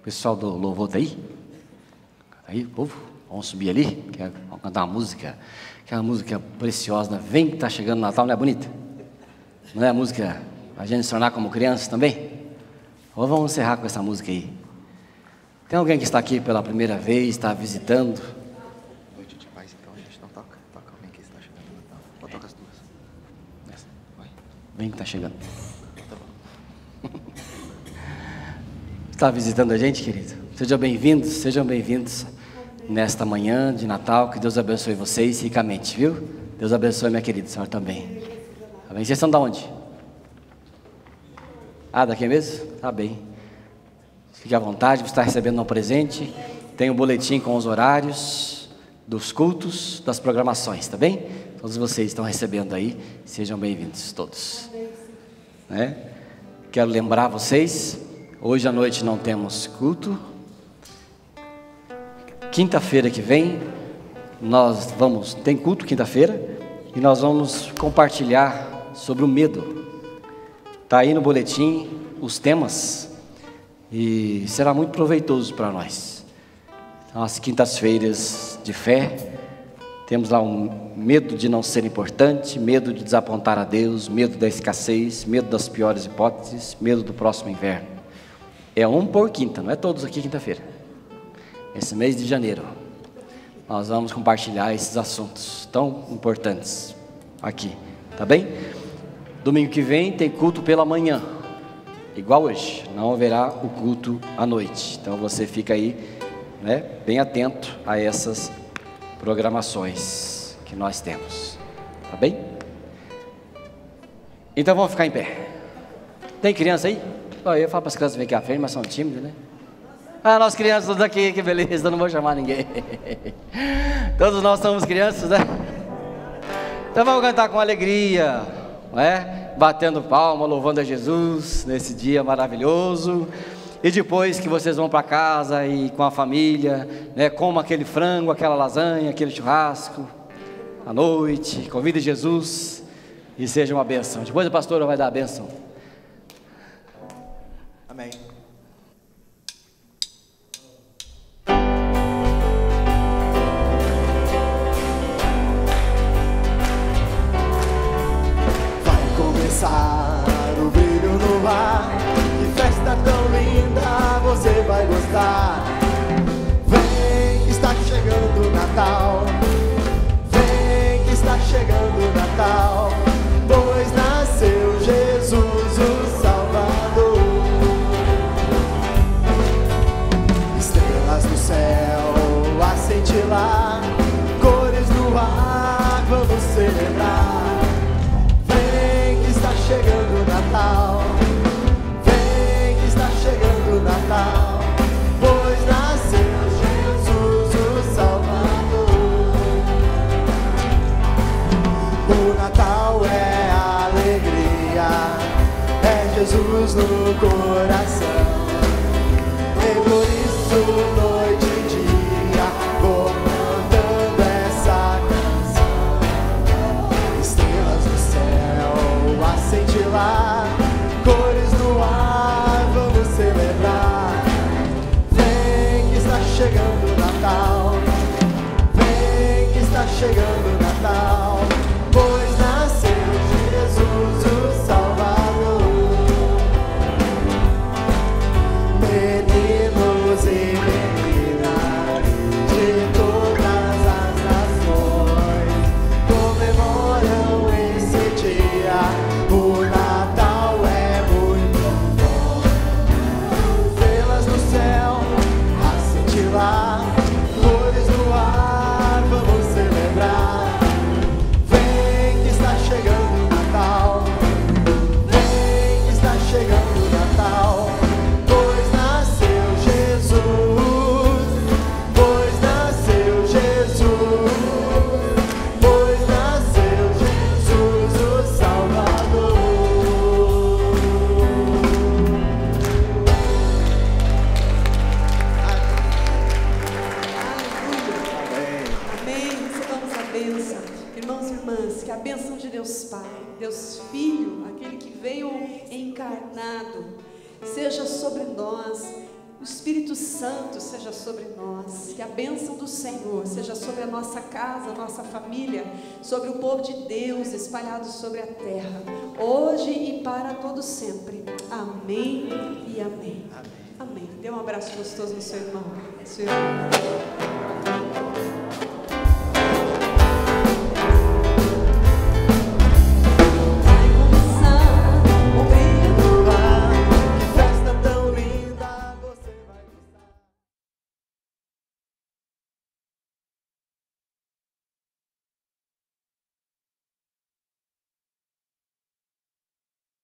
pessoal do louvor está aí? Aí, povo, vamos subir ali, vamos cantar uma música, que é uma música preciosa, Vem que está chegando o Natal, não é bonita? Não é a música a gente se tornar como crianças também? Ou vamos encerrar com essa música aí? Tem alguém que está aqui pela primeira vez, está visitando? Noite de paz, então a gente não toca. Toca alguém que está chegando no Natal. Ou toca as duas. Essa, vai. Vem que está chegando. Tá bom. Está visitando a gente, querido? Sejam bem-vindos nesta manhã de Natal. Que Deus abençoe vocês ricamente, viu? Deus abençoe, minha querida, a senhora também. Tá bem? Vocês são de onde? Ah, daqui mesmo? Tá bem. Fique à vontade, você está recebendo um presente. Tem um boletim com os horários dos cultos, das programações, tá bem? Todos vocês estão recebendo aí, sejam bem-vindos todos. Né? Quero lembrar vocês, hoje à noite não temos culto. Quinta-feira que vem, tem culto quinta-feira, e nós vamos compartilhar sobre o medo. Está aí no boletim os temas, e será muito proveitoso para nós. Então, as quintas-feiras de fé, temos lá um medo de não ser importante, medo de desapontar a Deus, medo da escassez, medo das piores hipóteses, medo do próximo inverno. É um por quinta, não é todos aqui quinta-feira. Esse mês de janeiro, nós vamos compartilhar esses assuntos tão importantes aqui, tá bem? Domingo que vem tem culto pela manhã, igual hoje, não haverá o culto à noite. Então você fica aí, né, bem atento a essas programações que nós temos, tá bem? Então vamos ficar em pé. Tem criança aí? Eu falo para as crianças vir aqui à frente, mas são tímidas, né? Ah, nós crianças todos aqui, que beleza, não vou chamar ninguém. Todos nós somos crianças, né? Então vamos cantar com alegria, não é? Batendo palma, louvando a Jesus nesse dia maravilhoso. E depois que vocês vão para casa e com a família, né, comam aquele frango, aquela lasanha, aquele churrasco à noite, convide Jesus e seja uma bênção. Depois a pastora vai dar a bênção. Amém. O brilho no ar, que festa tão linda, você vai gostar. Vem que está chegando o Natal, vem que está chegando o Natal, pois nasceu Jesus o Salvador. Estrelas no céu a cintilar, cores no ar, vamos celebrar. Chegando o Natal, vem que está chegando o Natal, pois nasceu Jesus o Salvador. O Natal é alegria, é Jesus no coração, e por isso noite e dia vou cantando essa canção. Estrelas no céu a cintilar, cores no ar, vamos celebrar. Vem que está chegando o Natal, vem que está chegando o Natal, pois nasceu Jesus o Salvador. Meninos e meninas de todas as nações comemoram esse dia. O Natal é muito bom. Estrelas no céu a cintilar, cores no ar, vamos celebrar. Vem que está chegando o Natal, vem que está chegando o Natal, pois nasceu Jesus, pois nasceu Jesus, pois nasceu Jesus o Salvador. Amém. Recebamos a bênção. Irmãos e irmãs, que a bênção de Deus Pai, Deus Filho, aquele que veio encarnado, seja sobre nós o Espírito Santo seja sobre nós, que a bênção do Senhor seja sobre a nossa casa, a nossa família, sobre o povo de Deus espalhado sobre a terra, hoje e para todo sempre. Amém e amém. Amém. Dê um abraço gostoso no seu irmão.